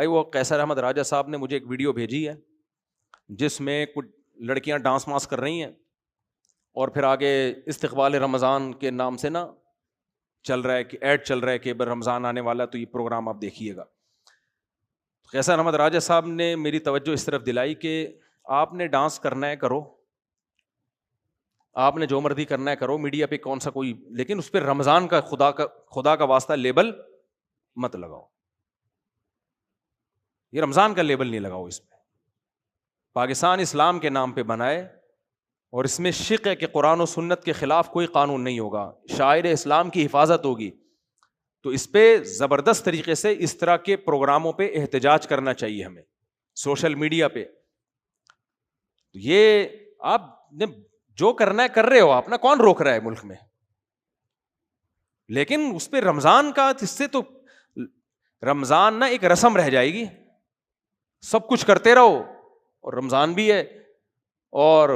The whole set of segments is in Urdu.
بھائی وہ قیصر احمد راجہ صاحب نے مجھے ایک ویڈیو بھیجی ہے جس میں کچھ لڑکیاں ڈانس ماس کر رہی ہیں اور پھر آگے استقبال رمضان کے نام سے نا چل رہا ہے کہ ایڈ چل رہا ہے کہ رمضان آنے والا تو یہ پروگرام آپ دیکھیے گا. قیصر احمد راجہ صاحب نے میری توجہ اس طرف دلائی کہ آپ نے ڈانس کرنا ہے کرو, آپ نے جو مرضی کرنا ہے کرو, میڈیا پہ کون سا کوئی, لیکن اس پہ رمضان کا خدا کا واسطہ لیبل مت لگاؤ. یہ رمضان کا لیبل نہیں لگاؤ اس پہ. پاکستان اسلام کے نام پہ بنائے اور اس میں شک ہے کہ قرآن و سنت کے خلاف کوئی قانون نہیں ہوگا, شاعر اسلام کی حفاظت ہوگی, تو اس پہ زبردست طریقے سے اس طرح کے پروگراموں پہ احتجاج کرنا چاہیے ہمیں سوشل میڈیا پہ. یہ آپ نے جو کرنا ہے کر رہے ہو آپ نا, کون روک رہا ہے ملک میں, لیکن اس پہ رمضان کا, اس سے تو رمضان نا ایک رسم رہ جائے گی, سب کچھ کرتے رہو اور رمضان بھی ہے اور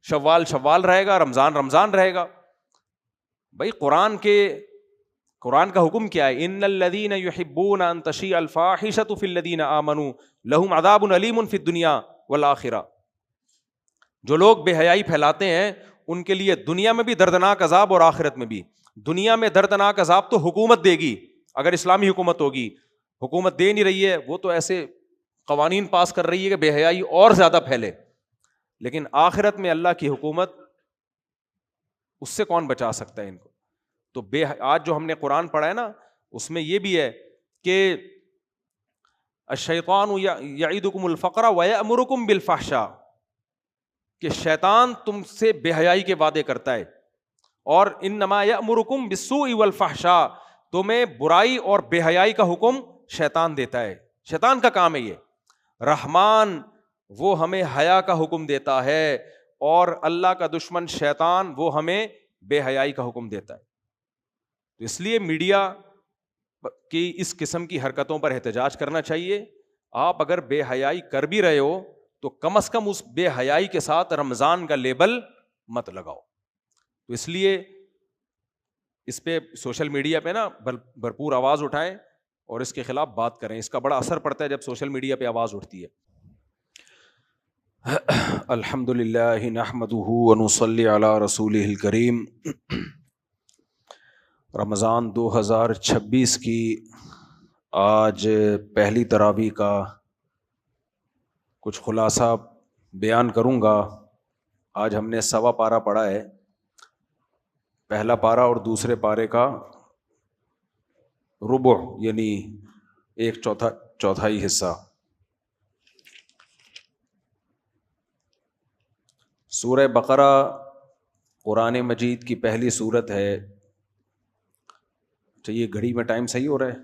شوال رہے گا, رمضان رہے گا. بھائی قرآن کا حکم کیا ہے, ان الذین یحبون ان تشیع الفاحشۃ فی الذین آمنوا لہم عذاب علیم فی الدنیا والآخرہ. جو لوگ بے حیائی پھیلاتے ہیں ان کے لیے دنیا میں بھی دردناک عذاب اور آخرت میں بھی. دنیا میں دردناک عذاب تو حکومت دے گی, اگر اسلامی حکومت ہوگی, حکومت دے نہیں رہی ہے, وہ تو ایسے قوانین پاس کر رہی ہے کہ بے حیائی اور زیادہ پھیلے, لیکن آخرت میں اللہ کی حکومت, اس سے کون بچا سکتا ہے ان کو. تو آج جو ہم نے قرآن پڑھا ہے نا, اس میں یہ بھی ہے کہ الشیطان یعیدکم الفقر ویأمرکم بالفحشاء, کہ شیطان تم سے بے حیائی کے وعدے کرتا ہے, اور انما یأمرکم بالسوء والفحشاء, تمہیں برائی اور بے حیائی کا حکم شیطان دیتا ہے. شیطان کا کام ہے یہ. رحمان وہ ہمیں حیا کا حکم دیتا ہے, اور اللہ کا دشمن شیطان وہ ہمیں بے حیائی کا حکم دیتا ہے. تو اس لیے میڈیا کی اس قسم کی حرکتوں پر احتجاج کرنا چاہیے. آپ اگر بے حیائی کر بھی رہے ہو تو کم از کم اس بے حیائی کے ساتھ رمضان کا لیبل مت لگاؤ. تو اس لیے اس پہ سوشل میڈیا پہ نا بھرپور آواز اٹھائیں اور اس کے خلاف بات کریں. اس کا بڑا اثر پڑتا ہے جب سوشل میڈیا پہ آواز اٹھتی ہے. الحمد للہ نحمدہ ونصلی علی رسولہ الکریم. رمضان 2026 کی آج پہلی تراویح کا کچھ خلاصہ بیان کروں گا. آج ہم نے سوا پارہ پڑھا ہے, پہلا پارہ اور دوسرے پارے کا ربع یعنی ایک چوتھائی حصہ. سورہ بقرہ قرآن مجید کی پہلی سورت ہے. چلیے گھڑی میں ٹائم صحیح ہو رہا ہے,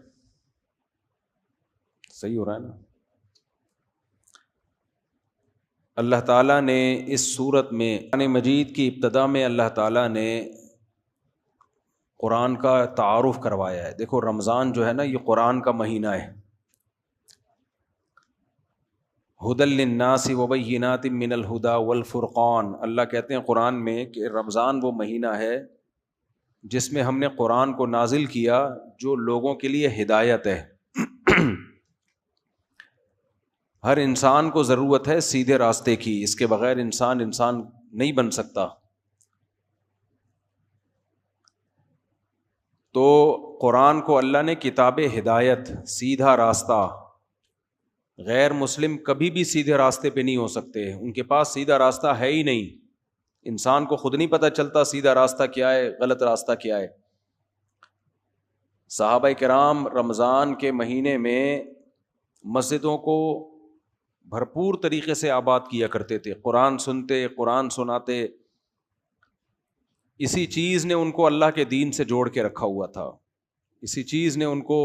صحیح ہو رہا ہے نا. اللہ تعالیٰ نے اس سورت میں قرآن مجید کی ابتدا میں اللہ تعالیٰ نے قرآن کا تعارف کروایا ہے. دیکھو رمضان جو ہے نا یہ قرآن کا مہینہ ہے. ھدی للناس وبینات من الہدی والفرقان, اللہ کہتے ہیں قرآن میں کہ رمضان وہ مہینہ ہے جس میں ہم نے قرآن کو نازل کیا جو لوگوں کے لیے ہدایت ہے. ہر انسان کو ضرورت ہے سیدھے راستے کی, اس کے بغیر انسان نہیں بن سکتا. تو قرآن کو اللہ نے کتاب ہدایت, سیدھا راستہ. غیر مسلم کبھی بھی سیدھے راستے پہ نہیں ہو سکتے, ان کے پاس سیدھا راستہ ہے ہی نہیں. انسان کو خود نہیں پتہ چلتا سیدھا راستہ کیا ہے, غلط راستہ کیا ہے. صحابہ کرام رمضان کے مہینے میں مسجدوں کو بھرپور طریقے سے آباد کیا کرتے تھے, قرآن سنتے, قرآن سناتے. اسی چیز نے ان کو اللہ کے دین سے جوڑ کے رکھا ہوا تھا. اسی چیز نے ان کو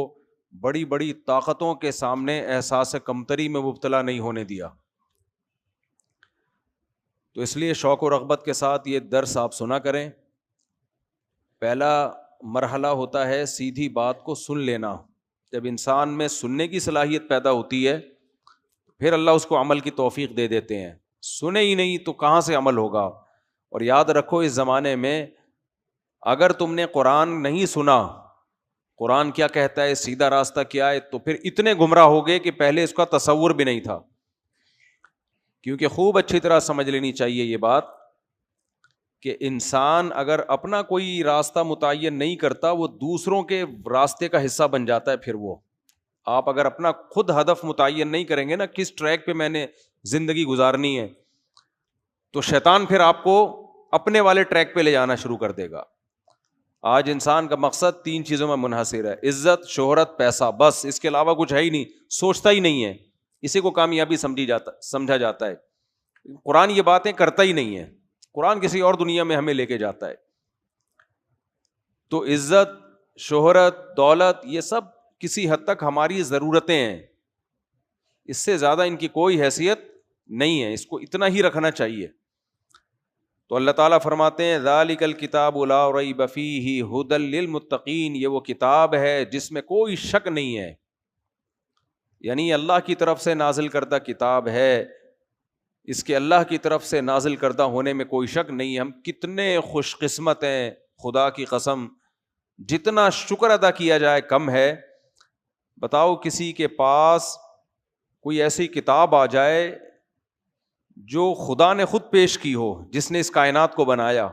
بڑی بڑی طاقتوں کے سامنے احساس کمتری میں مبتلا نہیں ہونے دیا. تو اس لیے شوق و رغبت کے ساتھ یہ درس آپ سنا کریں. پہلا مرحلہ ہوتا ہے سیدھی بات کو سن لینا. جب انسان میں سننے کی صلاحیت پیدا ہوتی ہے پھر اللہ اس کو عمل کی توفیق دے دیتے ہیں. سنے ہی نہیں تو کہاں سے عمل ہوگا. اور یاد رکھو اس زمانے میں اگر تم نے قرآن نہیں سنا, قرآن کیا کہتا ہے, سیدھا راستہ کیا ہے, تو پھر اتنے گمراہ ہو گئے کہ پہلے اس کا تصور بھی نہیں تھا. کیونکہ خوب اچھی طرح سمجھ لینی چاہیے یہ بات کہ انسان اگر اپنا کوئی راستہ متعین نہیں کرتا, وہ دوسروں کے راستے کا حصہ بن جاتا ہے. پھر وہ آپ اگر اپنا خود ہدف متعین نہیں کریں گے نا, کس ٹریک پہ میں نے زندگی گزارنی ہے, تو شیطان پھر آپ کو اپنے والے ٹریک پہ لے جانا شروع کر دے گا. آج انسان کا مقصد 3 چیزوں میں منحصر ہے, عزت, شہرت, پیسہ, بس. اس کے علاوہ کچھ ہے ہی نہیں, سوچتا ہی نہیں ہے. اسی کو کامیابی سمجھا جاتا ہے. قرآن یہ باتیں کرتا ہی نہیں ہے, قرآن کسی اور دنیا میں ہمیں لے کے جاتا ہے. تو عزت, شہرت, دولت, یہ سب کسی حد تک ہماری ضرورتیں ہیں, اس سے زیادہ ان کی کوئی حیثیت نہیں ہے, اس کو اتنا ہی رکھنا چاہیے. تو اللہ تعالیٰ فرماتے ہیں ذالک الکتاب لا ریب فیہ ھدی للمتقین, یہ وہ کتاب ہے جس میں کوئی شک نہیں ہے, یعنی اللہ کی طرف سے نازل کردہ کتاب ہے, اس کے اللہ کی طرف سے نازل کردہ ہونے میں کوئی شک نہیں ہے. ہم کتنے خوش قسمت ہیں, خدا کی قسم, جتنا شکر ادا کیا جائے کم ہے. بتاؤ کسی کے پاس کوئی ایسی کتاب آ جائے جو خدا نے خود پیش کی ہو, جس نے اس کائنات کو بنایا,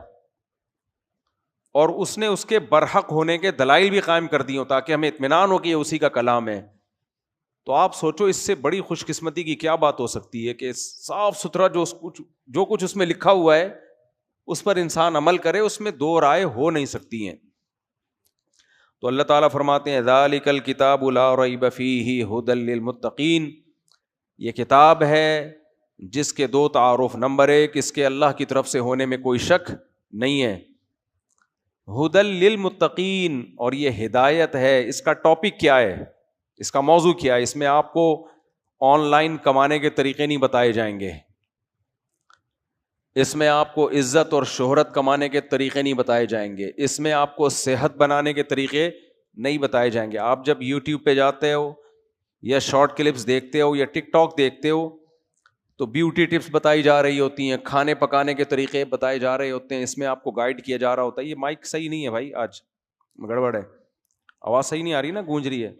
اور اس نے اس کے برحق ہونے کے دلائل بھی قائم کر دی ہوں تاکہ ہمیں اطمینان ہو کہ یہ اسی کا کلام ہے. تو آپ سوچو اس سے بڑی خوش قسمتی کی کیا بات ہو سکتی ہے کہ صاف ستھرا جو کچھ اس میں لکھا ہوا ہے اس پر انسان عمل کرے, اس میں 2 رائے ہو نہیں سکتی ہیں. تو اللہ تعالیٰ فرماتے ہیں ذالک الکتاب لا ریب فیہ ھدی للمتقین, یہ کتاب ہے جس کے 2 تعارف. نمبر 1, اس کے اللہ کی طرف سے ہونے میں کوئی شک نہیں ہے, ھدی للمتقین, اور یہ ہدایت ہے. اس کا ٹاپک کیا ہے, اس کا موضوع کیا ہے؟ اس میں آپ کو آن لائن کمانے کے طریقے نہیں بتائے جائیں گے, اس میں آپ کو عزت اور شہرت کمانے کے طریقے نہیں بتائے جائیں گے, اس میں آپ کو صحت بنانے کے طریقے نہیں بتائے جائیں گے. آپ جب یوٹیوب پہ جاتے ہو یا شارٹ کلپس دیکھتے ہو یا ٹک ٹاک دیکھتے ہو تو بیوٹی ٹپس بتائی جا رہی ہوتی ہیں, کھانے پکانے کے طریقے بتائے جا رہے ہوتے ہیں, اس میں آپ کو گائیڈ کیا جا رہا ہوتا ہے. یہ مائک صحیح نہیں ہے بھائی, آج گڑبڑ ہے, آواز صحیح نہیں آ رہی نا, گونج رہی ہے.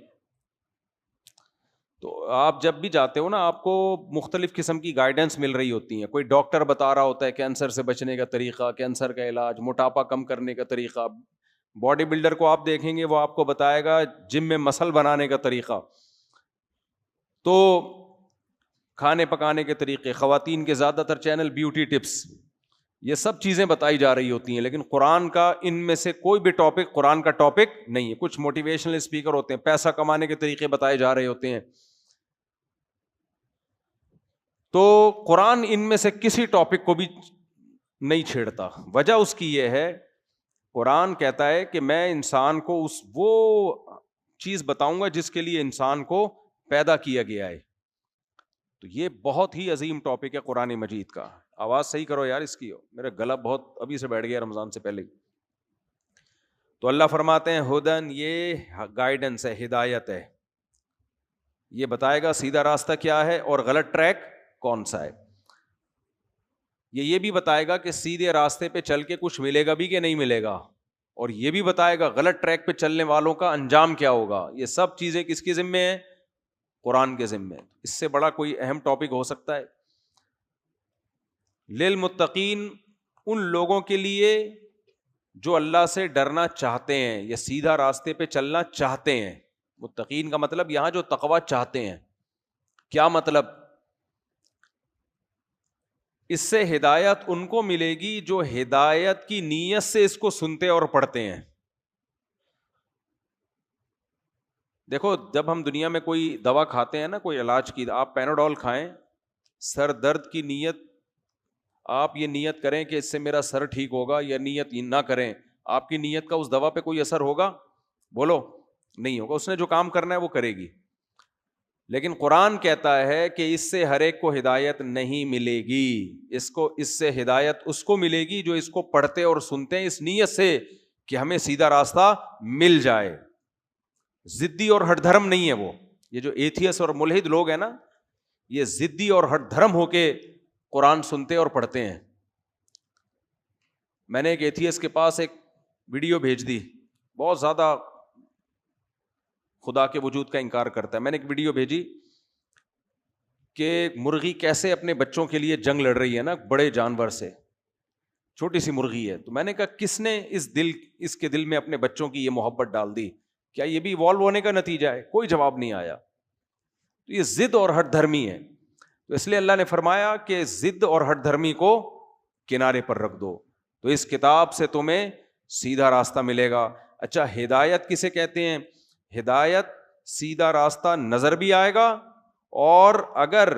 تو آپ جب بھی جاتے ہو نا, آپ کو مختلف قسم کی گائیڈنس مل رہی ہوتی ہیں. کوئی ڈاکٹر بتا رہا ہوتا ہے کینسر سے بچنے کا طریقہ, کینسر کا علاج, موٹاپا کم کرنے کا طریقہ. باڈی بلڈر کو آپ دیکھیں گے وہ آپ کو بتائے گا جم میں مسل بنانے کا طریقہ. تو کھانے پکانے کے طریقے, خواتین کے زیادہ تر چینل بیوٹی ٹپس, یہ سب چیزیں بتائی جا رہی ہوتی ہیں. لیکن قرآن کا ان میں سے کوئی بھی ٹاپک قرآن کا ٹاپک نہیں ہے. کچھ موٹیویشنل اسپیکر ہوتے ہیں, پیسہ کمانے کے طریقے بتائے جا رہے ہوتے ہیں. تو قرآن ان میں سے کسی ٹاپک کو بھی نہیں چھیڑتا. وجہ اس کی یہ ہے, قرآن کہتا ہے کہ میں انسان کو وہ چیز بتاؤں گا جس کے لیے انسان کو پیدا کیا گیا ہے. تو یہ بہت ہی عظیم ٹاپک ہے قرآن مجید کا. آواز صحیح کرو یار اس کی, میرا گلا بہت ابھی سے بیٹھ گیا رمضان سے پہلے. تو اللہ فرماتے ہیں ہدن, یہ گائیڈنس ہے, ہدایت ہے, یہ بتائے گا سیدھا راستہ کیا ہے اور غلط ٹریک کون سا ہے. یہ بھی بتائے گا کہ سیدھے راستے پہ چل کے کچھ ملے گا بھی کہ نہیں ملے گا, اور یہ بھی بتائے گا غلط ٹریک پہ چلنے والوں کا انجام کیا ہوگا. یہ سب چیزیں کس کے ذمے ہیں؟ قرآن کے ذمے. اس سے بڑا کوئی اہم ٹاپک ہو سکتا ہے؟ للمتقین, ان لوگوں کے لیے جو اللہ سے ڈرنا چاہتے ہیں, یہ سیدھا راستے پہ چلنا چاہتے ہیں. متقین کا مطلب یہاں جو تقویٰ چاہتے ہیں. کیا مطلب؟ اس سے ہدایت ان کو ملے گی جو ہدایت کی نیت سے اس کو سنتے اور پڑھتے ہیں. دیکھو جب ہم دنیا میں کوئی دوا کھاتے ہیں نا, کوئی علاج کی, آپ پیناڈول کھائیں, سر درد کی نیت, آپ یہ نیت کریں کہ اس سے میرا سر ٹھیک ہوگا, یا نیت نہ کریں, آپ کی نیت کا اس دوا پہ کوئی اثر ہوگا؟ بولو, نہیں ہوگا. اس نے جو کام کرنا ہے وہ کرے گی. لیکن قرآن کہتا ہے کہ اس سے ہر ایک کو ہدایت نہیں ملے گی. اس سے ہدایت اس کو ملے گی جو اس کو پڑھتے اور سنتے ہیں اس نیت سے کہ ہمیں سیدھا راستہ مل جائے. ضدی اور ہٹ دھرم نہیں ہے وہ. یہ جو ایتھیس اور ملحد لوگ ہیں نا, یہ ضدی اور ہٹ دھرم ہو کے قرآن سنتے اور پڑھتے ہیں. میں نے ایک ایتھیس کے پاس ایک ویڈیو بھیج دی, بہت زیادہ خدا کے وجود کا انکار کرتا ہے. میں نے ایک ویڈیو بھیجی کہ مرغی کیسے اپنے بچوں کے لیے جنگ لڑ رہی ہے نا بڑے جانور سے, چھوٹی سی مرغی ہے. تو میں نے کہا کس نے اس کے دل میں اپنے بچوں کی یہ محبت ڈال دی؟ کیا یہ بھی ایوالو ہونے کا نتیجہ ہے؟ کوئی جواب نہیں آیا. تو یہ ضد اور ہٹ دھرمی ہے. تو اس لیے اللہ نے فرمایا کہ ضد اور ہٹ دھرمی کو کنارے پر رکھ دو, تو اس کتاب سے تمہیں سیدھا راستہ ملے گا. اچھا, ہدایت کسے کہتے ہیں؟ ہدایت سیدھا راستہ نظر بھی آئے گا, اور اگر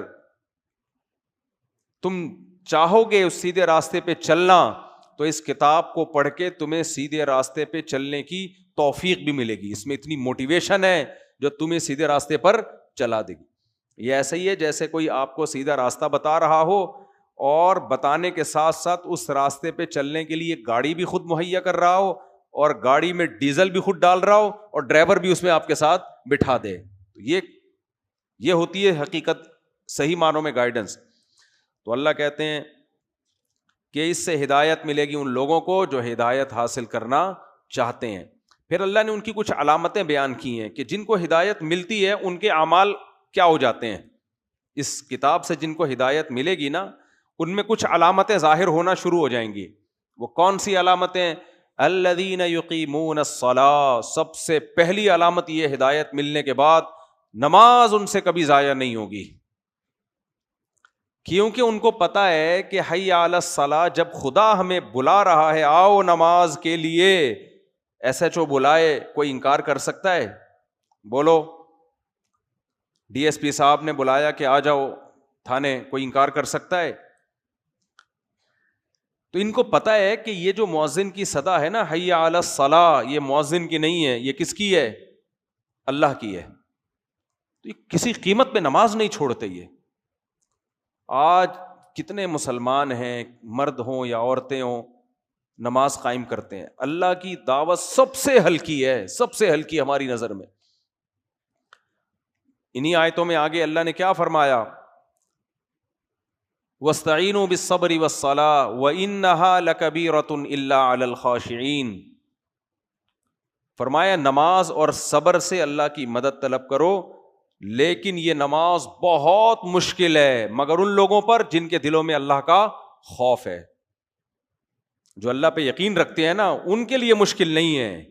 تم چاہو گے اس سیدھے راستے پہ چلنا تو اس کتاب کو پڑھ کے تمہیں سیدھے راستے پہ چلنے کی توفیق بھی ملے گی. اس میں اتنی موٹیویشن ہے جو تمہیں سیدھے راستے پر چلا دے گی. یہ ایسا ہی ہے جیسے کوئی آپ کو سیدھا راستہ بتا رہا ہو اور بتانے کے ساتھ ساتھ اس راستے پہ چلنے کے لیے گاڑی بھی خود مہیا کر رہا ہو, اور گاڑی میں ڈیزل بھی خود ڈال رہا ہو, اور ڈرائیور بھی اس میں آپ کے ساتھ بٹھا دے. یہ ہوتی ہے حقیقت, صحیح معنوں میں گائیڈنس. تو اللہ کہتے ہیں کہ اس سے ہدایت ملے گی ان لوگوں کو جو ہدایت حاصل کرنا چاہتے ہیں. پھر اللہ نے ان کی کچھ علامتیں بیان کی ہیں کہ جن کو ہدایت ملتی ہے ان کے اعمال کیا ہو جاتے ہیں. اس کتاب سے جن کو ہدایت ملے گی نا, ان میں کچھ علامتیں ظاہر ہونا شروع ہو جائیں گی. وہ کون سی علامتیں؟ الذین یقیمون الصلاۃ. سب سے پہلی علامت یہ ہدایت ملنے کے بعد نماز ان سے کبھی ضائع نہیں ہوگی, کیونکہ ان کو پتا ہے کہ حی علی الصلاۃ, جب خدا ہمیں بلا رہا ہے آؤ نماز کے لیے, ایس ایچ او بلائے, کوئی انکار کر سکتا ہے؟ بولو. ڈی ایس پی صاحب نے بلایا کہ آ جاؤ تھانے, کوئی انکار کر سکتا ہے؟ تو ان کو پتا ہے کہ یہ جو مؤذن کی صدا ہے نا حی علی الصلاۃ, یہ مؤذن کی نہیں ہے, یہ کس کی ہے؟ اللہ کی ہے. تو یہ کسی قیمت پہ نماز نہیں چھوڑتے. یہ آج کتنے مسلمان ہیں, مرد ہوں یا عورتیں ہوں, نماز قائم کرتے ہیں. اللہ کی دعوت سب سے ہلکی ہے, سب سے ہلکی ہماری نظر میں. انہی آیتوں میں آگے اللہ نے کیا فرمایا؟ وَاسْتَعِينُوا بِالصَّبْرِ وَالصَّلَاةِ وَإِنَّهَا لَكَبِيرَةٌ إِلَّا عَلَى الْخَاشِعِينَ. فرمایا نماز اور صبر سے اللہ کی مدد طلب کرو, لیکن یہ نماز بہت مشکل ہے مگر ان لوگوں پر جن کے دلوں میں اللہ کا خوف ہے. جو اللہ پہ یقین رکھتے ہیں نا ان کے لیے مشکل نہیں ہے.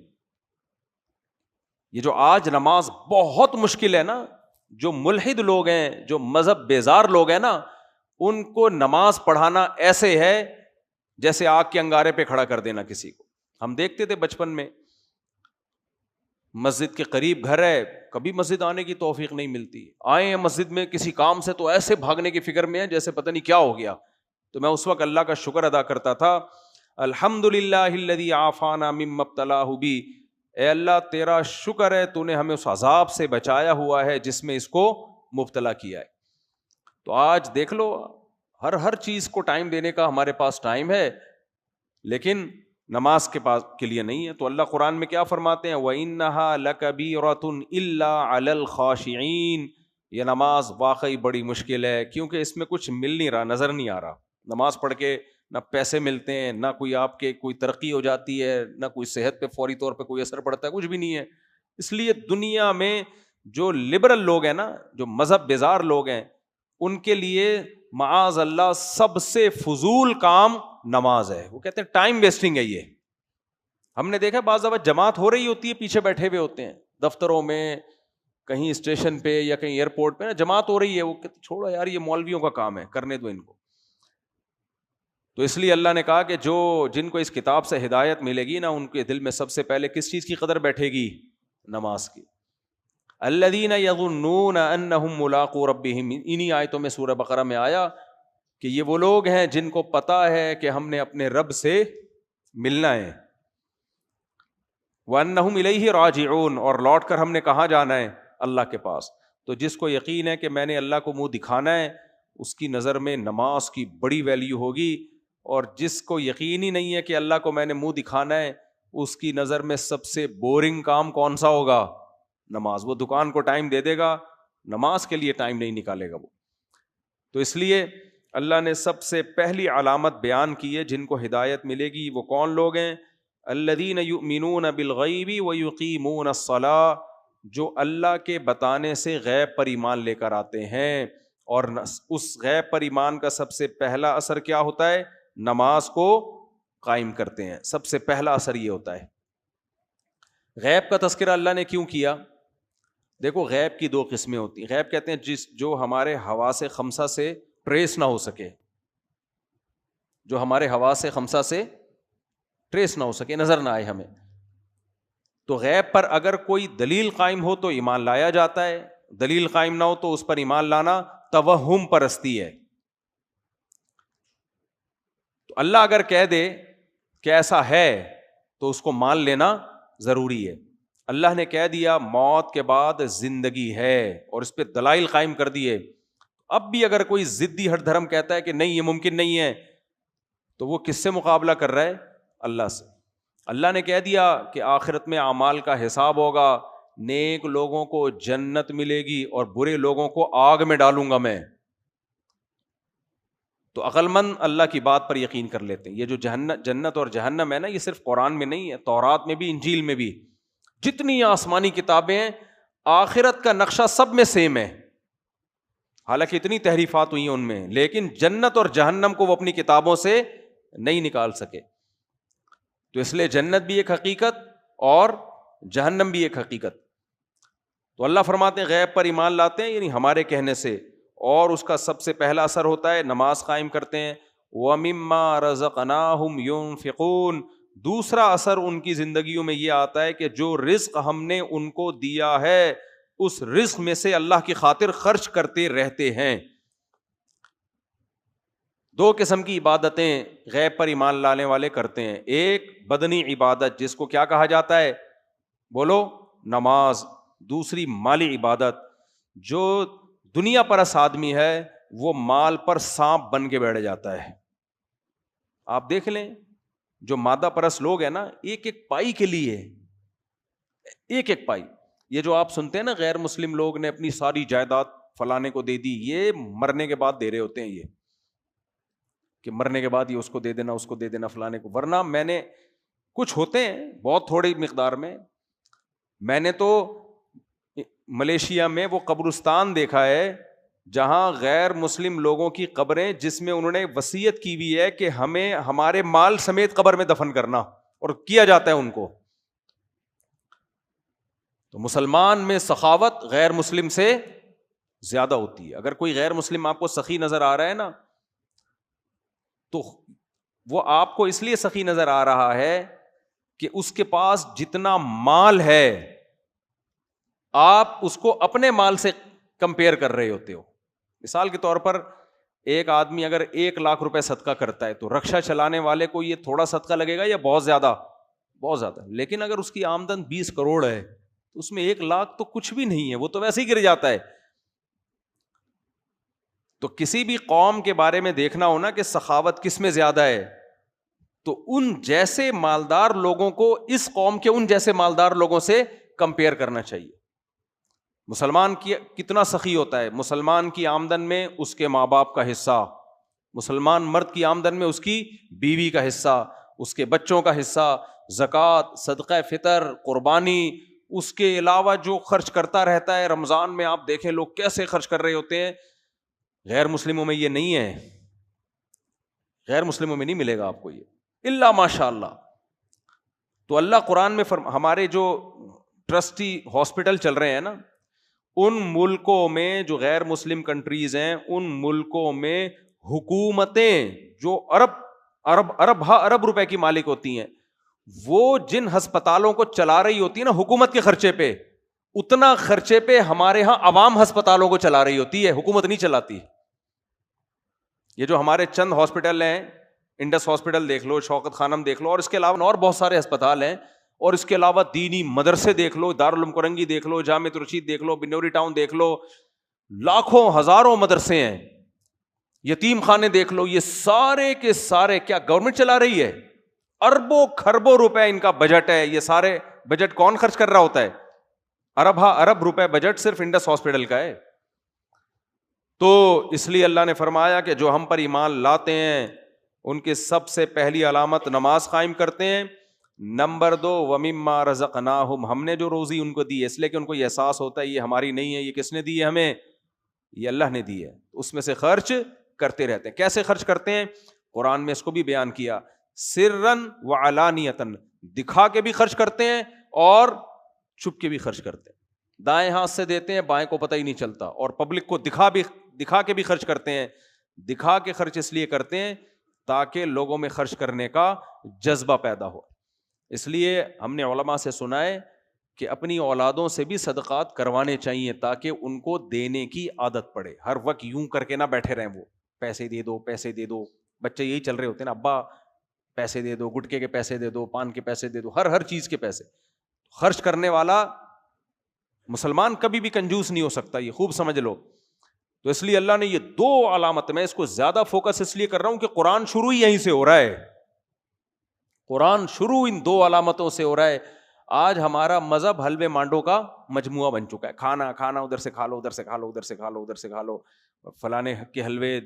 یہ جو آج نماز بہت مشکل ہے نا, جو ملحد لوگ ہیں, جو مذہب بیزار لوگ ہیں نا, ان کو نماز پڑھانا ایسے ہے جیسے آگ کے انگارے پہ کھڑا کر دینا کسی کو. ہم دیکھتے تھے بچپن میں, مسجد کے قریب گھر ہے, کبھی مسجد آنے کی توفیق نہیں ملتی. آئے ہیں مسجد میں کسی کام سے تو ایسے بھاگنے کی فکر میں ہے جیسے پتہ نہیں کیا ہو گیا. تو میں اس وقت اللہ کا شکر ادا کرتا تھا, الحمدللہ الذی عافانا مما ابتلاہ بی, اے اللہ تیرا شکر ہے تو نے ہمیں اس عذاب سے بچایا ہوا ہے جس میں اس کو مبتلا کیا ہے. تو آج دیکھ لو ہر چیز کو ٹائم دینے کا ہمارے پاس ٹائم ہے, لیکن نماز کے لیے نہیں ہے. تو اللہ قرآن میں کیا فرماتے ہیں؟ وَإِنَّهَا لَكَبِيرَةٌ إِلَّا عَلَى الْخَاشِعِينَ. یہ نماز واقعی بڑی مشکل ہے کیونکہ اس میں کچھ مل نہیں رہا, نظر نہیں آ رہا. نماز پڑھ کے نہ پیسے ملتے ہیں, نہ کوئی آپ کے کوئی ترقی ہو جاتی ہے, نہ کوئی صحت پہ فوری طور پہ کوئی اثر پڑتا ہے, کچھ بھی نہیں ہے. اس لیے دنیا میں جو لبرل لوگ ہیں نا, جو مذہب بیزار لوگ ہیں, ان کے لیے معاذ اللہ سب سے فضول کام نماز ہے. وہ کہتے ہیں ٹائم ویسٹنگ ہے یہ. ہم نے دیکھا بعض دفعہ جماعت ہو رہی ہوتی ہے, پیچھے بیٹھے ہوئے ہوتے ہیں دفتروں میں, کہیں اسٹیشن پہ یا کہیں ایئرپورٹ پہ نا جماعت ہو رہی ہے, وہ کہتے چھوڑو یار یہ مولویوں کا کام ہے, کرنے دو ان کو. تو اس لیے اللہ نے کہا کہ جن کو اس کتاب سے ہدایت ملے گی نا, ان کے دل میں سب سے پہلے کس چیز کی قدر بیٹھے گی؟ نماز کی. الذین یظنون انہم ملاقو ربہم. انہی آیتوں میں سورہ بقرہ میں آیا کہ یہ وہ لوگ ہیں جن کو پتا ہے کہ ہم نے اپنے رب سے ملنا ہے. وانہم الیہ راجعون, اور لوٹ کر ہم نے کہاں جانا ہے؟ اللہ کے پاس. تو جس کو یقین ہے کہ میں نے اللہ کو منہ دکھانا ہے, اس کی نظر میں نماز کی بڑی ویلیو ہوگی. اور جس کو یقین ہی نہیں ہے کہ اللہ کو میں نے منہ دکھانا ہے, اس کی نظر میں سب سے بورنگ کام کون سا ہوگا؟ نماز. وہ دکان کو ٹائم دے دے گا, نماز کے لیے ٹائم نہیں نکالے گا وہ. تو اس لیے اللہ نے سب سے پہلی علامت بیان کی ہے جن کو ہدایت ملے گی. وہ کون لوگ ہیں؟ الذین یؤمنون بالغیب ویقیمون الصلاۃ, جو اللہ کے بتانے سے غیب پر ایمان لے کر آتے ہیں، اور اس غیب پر ایمان کا سب سے پہلا اثر کیا ہوتا ہے؟ نماز کو قائم کرتے ہیں. سب سے پہلا اثر یہ ہوتا ہے. غیب کا تذکرہ اللہ نے کیوں کیا؟ دیکھو غیب کی دو قسمیں ہوتی ہیں. غیب کہتے ہیں جو ہمارے حواس خمسہ سے ٹریس نہ ہو سکے، جو ہمارے حواس خمسہ سے ٹریس نہ ہو سکے، نظر نہ آئے ہمیں. تو غیب پر اگر کوئی دلیل قائم ہو تو ایمان لایا جاتا ہے، دلیل قائم نہ ہو تو اس پر ایمان لانا توہم پرستی ہے. تو اللہ اگر کہہ دے کہ ایسا ہے تو اس کو مان لینا ضروری ہے. اللہ نے کہہ دیا موت کے بعد زندگی ہے اور اس پہ دلائل قائم کر دیے. اب بھی اگر کوئی ضدی ہٹ دھرم کہتا ہے کہ نہیں یہ ممکن نہیں ہے، تو وہ کس سے مقابلہ کر رہا ہے؟ اللہ سے. اللہ نے کہہ دیا کہ آخرت میں اعمال کا حساب ہوگا، نیک لوگوں کو جنت ملے گی اور برے لوگوں کو آگ میں ڈالوں گا میں. تو عقل مند اللہ کی بات پر یقین کر لیتے ہیں. یہ جو جنت اور جہنم ہے نا، یہ صرف قرآن میں نہیں ہے، تورات میں بھی، انجیل میں بھی. جتنی آسمانی کتابیں ہیں آخرت کا نقشہ سب میں سیم ہے. حالانکہ اتنی تحریفات ہوئی ہیں ان میں، لیکن جنت اور جہنم کو وہ اپنی کتابوں سے نہیں نکال سکے. تو اس لیے جنت بھی ایک حقیقت اور جہنم بھی ایک حقیقت. تو اللہ فرماتے ہیں غیب پر ایمان لاتے ہیں یعنی ہمارے کہنے سے، اور اس کا سب سے پہلا اثر ہوتا ہے نماز قائم کرتے ہیں. وَمِمَّا رَزَقْنَاهُمْ يُنْفِقُونَ. دوسرا اثر ان کی زندگیوں میں یہ آتا ہے کہ جو رزق ہم نے ان کو دیا ہے اس رزق میں سے اللہ کی خاطر خرچ کرتے رہتے ہیں. دو قسم کی عبادتیں غیب پر ایمان لانے والے کرتے ہیں. ایک بدنی عبادت جس کو کیا کہا جاتا ہے؟ بولو، نماز. دوسری مالی عبادت. جو دنیا پرست آدمی ہے وہ مال پر سانپ بن کے بیٹھ جاتا ہے. آپ دیکھ لیں جو مادہ پرست لوگ ہیں نا، ایک ایک پائی کے لیے، ایک ایک پائی. یہ جو آپ سنتے ہیں نا غیر مسلم لوگ نے اپنی ساری جائیداد فلانے کو دے دی، یہ مرنے کے بعد دے رہے ہوتے ہیں. یہ کہ مرنے کے بعد یہ اس کو دے دینا، اس کو دے دینا فلانے کو. ورنہ میں نے کچھ ہوتے ہیں بہت تھوڑی مقدار میں نے تو ملیشیا میں وہ قبرستان دیکھا ہے جہاں غیر مسلم لوگوں کی قبریں، جس میں انہوں نے وصیت کی ہوئی ہے کہ ہمیں ہمارے مال سمیت قبر میں دفن کرنا، اور کیا جاتا ہے ان کو. تو مسلمان میں سخاوت غیر مسلم سے زیادہ ہوتی ہے. اگر کوئی غیر مسلم آپ کو سخی نظر آ رہا ہے نا، تو وہ آپ کو اس لیے سخی نظر آ رہا ہے کہ اس کے پاس جتنا مال ہے آپ اس کو اپنے مال سے کمپیئر کر رہے ہوتے ہو. مثال کے طور پر ایک آدمی اگر 1,00,000 روپے صدقہ کرتا ہے تو رکشہ چلانے والے کو یہ تھوڑا صدقہ لگے گا یا بہت زیادہ؟ بہت زیادہ. لیکن اگر اس کی آمدن 20 کروڑ ہے تو اس میں 1,00,000 تو کچھ بھی نہیں ہے، وہ تو ویسے ہی گر جاتا ہے. تو کسی بھی قوم کے بارے میں دیکھنا ہونا کہ سخاوت کس میں زیادہ ہے، تو ان جیسے مالدار لوگوں کو اس قوم کے ان جیسے مالدار لوگوں سے کمپیئر کرنا چاہیے. مسلمان کی کتنا سخی ہوتا ہے؟ مسلمان کی آمدن میں اس کے ماں باپ کا حصہ، مسلمان مرد کی آمدن میں اس کی بیوی کا حصہ، اس کے بچوں کا حصہ، زکوٰۃ، صدقہ فطر، قربانی، اس کے علاوہ جو خرچ کرتا رہتا ہے. رمضان میں آپ دیکھیں لوگ کیسے خرچ کر رہے ہوتے ہیں. غیر مسلموں میں یہ نہیں ہے، غیر مسلموں میں نہیں ملے گا آپ کو یہ، الا ماشاء اللہ. تو اللہ قرآن میں ہمارے جو ٹرسٹی ہاسپٹل چل رہے ہیں نا، ان ملکوں میں جو غیر مسلم کنٹریز ہیں، ان ملکوں میں حکومتیں جو ارب روپے کی مالک ہوتی ہیں، وہ جن ہسپتالوں کو چلا رہی ہوتی ہے نا حکومت کے خرچے پہ، اتنا خرچے پہ ہمارے ہاں عوام ہسپتالوں کو چلا رہی ہوتی ہے، حکومت نہیں چلاتی. یہ جو ہمارے چند ہاسپٹل ہیں، انڈس ہاسپٹل دیکھ لو، شوکت خانم دیکھ لو، اور اس کے علاوہ اور بہت سارے ہسپتال ہیں، اور اس کے علاوہ دینی مدرسے دیکھ لو، دارالعلوم کرنگی دیکھ لو، جامعۃ رشید دیکھ لو، بنوری ٹاؤن دیکھ لو، لاکھوں ہزاروں مدرسے ہیں، یتیم خانے دیکھ لو. یہ سارے کے سارے کیا گورنمنٹ چلا رہی ہے؟ اربوں کھربوں روپے ان کا بجٹ ہے. یہ سارے بجٹ کون خرچ کر رہا ہوتا ہے؟ ارب روپے بجٹ صرف انڈس ہاسپٹل کا ہے. تو اس لیے اللہ نے فرمایا کہ جو ہم پر ایمان لاتے ہیں ان کے سب سے پہلی علامت نماز قائم کرتے ہیں. نمبر 2 وَمِمَّا رَزَقْنَاهُمْ، ہم نے جو روزی ان کو دی ہے اس لیے کہ ان کو یہ احساس ہوتا ہے یہ ہماری نہیں ہے، یہ کس نے دی ہے ہمیں، یہ اللہ نے دی ہے، اس میں سے خرچ کرتے رہتے ہیں. کیسے خرچ کرتے ہیں؟ قرآن میں اس کو بھی بیان کیا، سرًا وعلانیةً، دکھا کے بھی خرچ کرتے ہیں اور چھپ کے بھی خرچ کرتے ہیں. دائیں ہاتھ سے دیتے ہیں، بائیں کو پتہ ہی نہیں چلتا، اور پبلک کو دکھا کے بھی خرچ کرتے ہیں. دکھا کے خرچ اس لیے کرتے ہیں تاکہ لوگوں میں خرچ کرنے کا جذبہ پیدا ہو. اس لیے ہم نے علماء سے سنا ہے کہ اپنی اولادوں سے بھی صدقات کروانے چاہیے تاکہ ان کو دینے کی عادت پڑے. ہر وقت یوں کر کے نہ بیٹھے رہیں، وہ پیسے دے دو پیسے دے دو. بچے یہی چل رہے ہوتے ہیں نا، ابا پیسے دے دو، گٹکے کے پیسے دے دو، پان کے پیسے دے دو، ہر چیز کے پیسے. خرچ کرنے والا مسلمان کبھی بھی کنجوس نہیں ہو سکتا، یہ خوب سمجھ لو. تو اس لیے اللہ نے یہ 2 علامت، میں اس کو زیادہ فوکس اس لیے کر رہا ہوں کہ قرآن شروع ہی یہیں سے ہو رہا ہے. قرآن شروع ان 2 علامتوں سے ہو رہا ہے. آج ہمارا مذہب حلوے مانڈو کا مجموعہ بن چکا ہے. کھانا ادھر سے کھا لو، ادھر سے کھا لو، ادھر سے کھا لو، ادھر سے کھا لو، فلانے کے حلوے،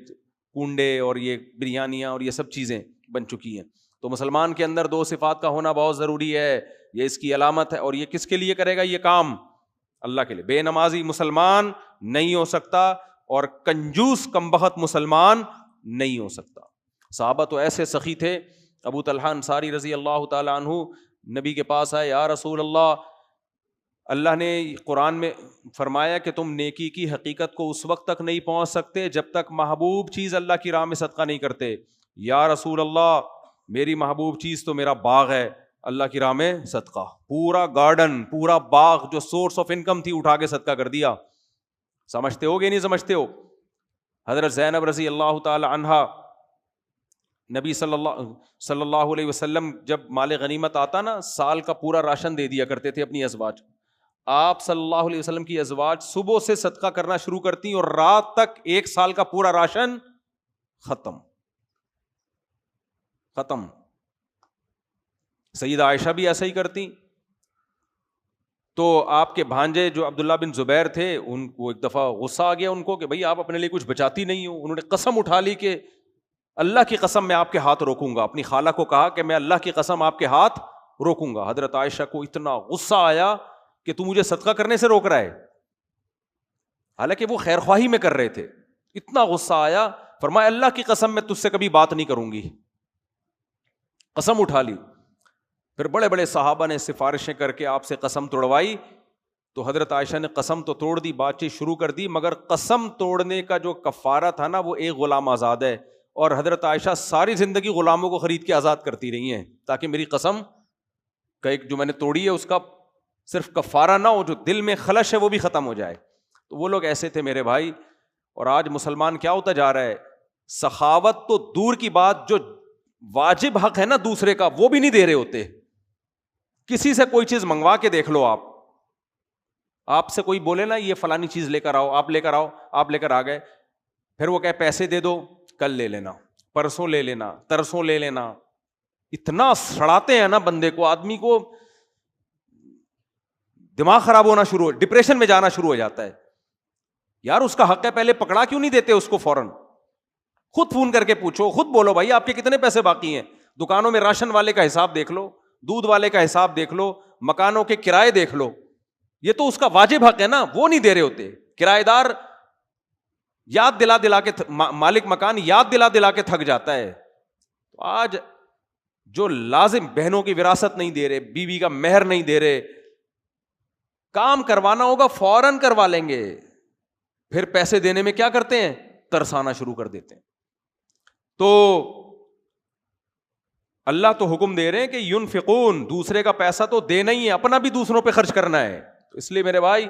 کنڈے اور یہ بریانیاں اور یہ سب چیزیں بن چکی ہیں. تو مسلمان کے اندر 2 صفات کا ہونا بہت ضروری ہے، یہ اس کی علامت ہے. اور یہ کس کے لیے کرے گا یہ کام؟ اللہ کے لیے. بے نمازی مسلمان نہیں ہو سکتا اور کنجوس کمبخت مسلمان نہیں ہو سکتا. صحابہ تو ایسے سخی تھے. ابو طلحہ انصاری رضی اللہ تعالی عنہ نبی کے پاس آئے، یا رسول اللہ، اللہ نے قرآن میں فرمایا کہ تم نیکی کی حقیقت کو اس وقت تک نہیں پہنچ سکتے جب تک محبوب چیز اللہ کی راہ میں صدقہ نہیں کرتے. یا رسول اللہ، میری محبوب چیز تو میرا باغ ہے، اللہ کی راہ میں صدقہ. پورا گارڈن، پورا باغ جو سورس آف انکم تھی اٹھا کے صدقہ کر دیا. سمجھتے ہو گے نہیں سمجھتے ہو؟ حضرت زینب رضی اللہ تعالی عنہا، نبی صلی اللہ علیہ وسلم جب مال غنیمت آتا نا، سال کا پورا راشن دے دیا کرتے تھے اپنی ازواج. آپ صلی اللہ علیہ وسلم کی ازواج صبح سے صدقہ کرنا شروع کرتی اور رات تک 1 سال کا پورا راشن ختم. سیدہ عائشہ بھی ایسا ہی کرتی. تو آپ کے بھانجے جو عبداللہ بن زبیر تھے، ان کو ایک دفعہ غصہ آ گیا ان کو کہ بھئی آپ اپنے لیے کچھ بچاتی نہیں ہو. انہوں نے قسم اٹھا لی کہ اللہ کی قسم میں آپ کے ہاتھ روکوں گا. اپنی خالہ کو کہا کہ میں اللہ کی قسم آپ کے ہاتھ روکوں گا. حضرت عائشہ کو اتنا غصہ آیا کہ تو مجھے صدقہ کرنے سے روک رہا ہے، حالانکہ وہ خیر خواہی میں کر رہے تھے. اتنا غصہ آیا، فرمایا اللہ کی قسم میں تجھ سے کبھی بات نہیں کروں گی. قسم اٹھا لی. پھر بڑے بڑے صحابہ نے سفارشیں کر کے آپ سے قسم توڑوائی. تو حضرت عائشہ نے قسم تو توڑ دی، بات چیت شروع کر دی، مگر قسم توڑنے کا جو کفارہ تھا نا، وہ ایک غلام آزاد ہے. اور حضرت عائشہ ساری زندگی غلاموں کو خرید کے آزاد کرتی رہی ہیں تاکہ میری قسم کا ایک جو میں نے توڑی ہے اس کا صرف کفارہ نہ ہو، جو دل میں خلش ہے وہ بھی ختم ہو جائے. تو وہ لوگ ایسے تھے میرے بھائی. اور آج مسلمان کیا ہوتا جا رہا ہے، سخاوت تو دور کی بات، جو واجب حق ہے نا دوسرے کا وہ بھی نہیں دے رہے ہوتے. کسی سے کوئی چیز منگوا کے دیکھ لو، آپ سے کوئی بولے نا یہ فلانی چیز لے کر آؤ، آپ لے کر آؤ، آپ لے کر آ گئے، پھر وہ کہے پیسے دے دو، کل لے لینا، پرسوں لے لینا، ترسوں لے لینا. اتنا سڑاتے ہیں نا بندے کو، آدمی کو دماغ خراب ہونا شروع، ڈپریشن میں جانا شروع ہو جاتا ہے. یار اس کا حق ہے، پہلے پکڑا کیوں نہیں دیتے اس کو فوراً؟ خود فون کر کے پوچھو، خود بولو بھائی آپ کے کتنے پیسے باقی ہیں. دکانوں میں راشن والے کا حساب دیکھ لو، دودھ والے کا حساب دیکھ لو، مکانوں کے کرائے دیکھ لو. یہ تو اس کا واجب حق ہے نا، وہ نہیں دے رہے ہوتے. کرایہ دار یاد دلا کے، مالک مکان یاد دلا کے تھک جاتا ہے. تو آج جو لازم بہنوں کی وراثت نہیں دے رہے، بیوی کا مہر نہیں دے رہے، کام کروانا ہوگا فوراً کروا لیں گے، پھر پیسے دینے میں کیا کرتے ہیں، ترسانا شروع کر دیتے ہیں. تو اللہ تو حکم دے رہے ہیں کہ ینفقون، دوسرے کا پیسہ تو دینا ہی ہے، اپنا بھی دوسروں پہ خرچ کرنا ہے. تو اس لیے میرے بھائی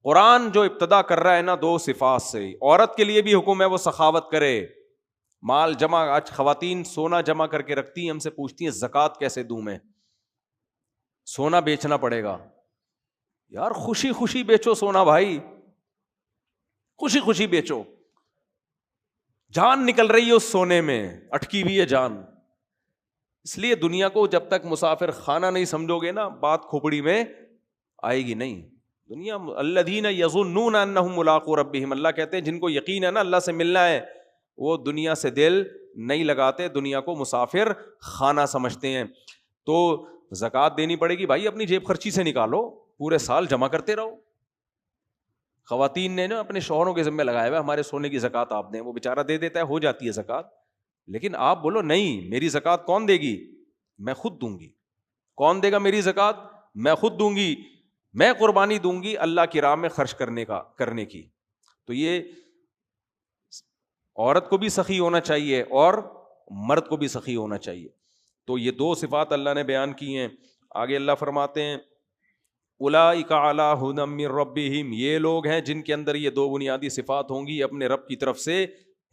قرآن جو ابتدا کر رہا ہے نا 2 صفات سے، عورت کے لیے بھی حکم ہے وہ سخاوت کرے، مال جمع. آج خواتین سونا جمع کر کے رکھتی ہیں، ہم سے پوچھتی ہیں زکوٰۃ کیسے دوں میں، سونا بیچنا پڑے گا. یار خوشی خوشی بیچو سونا بھائی، خوشی خوشی بیچو. جان نکل رہی ہے اس سونے میں، اٹکی ہوئی ہے جان. اس لیے دنیا کو جب تک مسافر خانہ نہیں سمجھو گے نا، بات کھوپڑی میں آئے گی نہیں. دنیا الذین یظنون انہم ملاقو ربہم، اللہ کہتے ہیں جن کو یقین ہے نا اللہ سے ملنا ہے، وہ دنیا سے دل نہیں لگاتے، دنیا کو مسافر خانہ سمجھتے ہیں. تو زکوٰۃ دینی پڑے گی بھائی، اپنی جیب خرچی سے نکالو، پورے سال جمع کرتے رہو. خواتین نے نا اپنے شوہروں کے ذمہ لگایا ہوا ہمارے سونے کی زکوٰۃ آپ دیں، وہ بیچارہ دے دیتا ہے، ہو جاتی ہے زکوٰۃ. لیکن آپ بولو نہیں، میری زکوٰۃ کون دے گی؟ میں خود دوں گی. کون دے گا میری زکوٰۃ؟ میں خود دوں گی. میں قربانی دوں گی اللہ کی راہ میں خرچ کرنے کی. تو یہ عورت کو بھی سخی ہونا چاہیے اور مرد کو بھی سخی ہونا چاہیے. تو یہ دو صفات اللہ نے بیان کی ہیں. آگے اللہ فرماتے ہیں اولئک علی ھدی من ربہم، یہ لوگ ہیں جن کے اندر یہ دو بنیادی صفات ہوں گی، اپنے رب کی طرف سے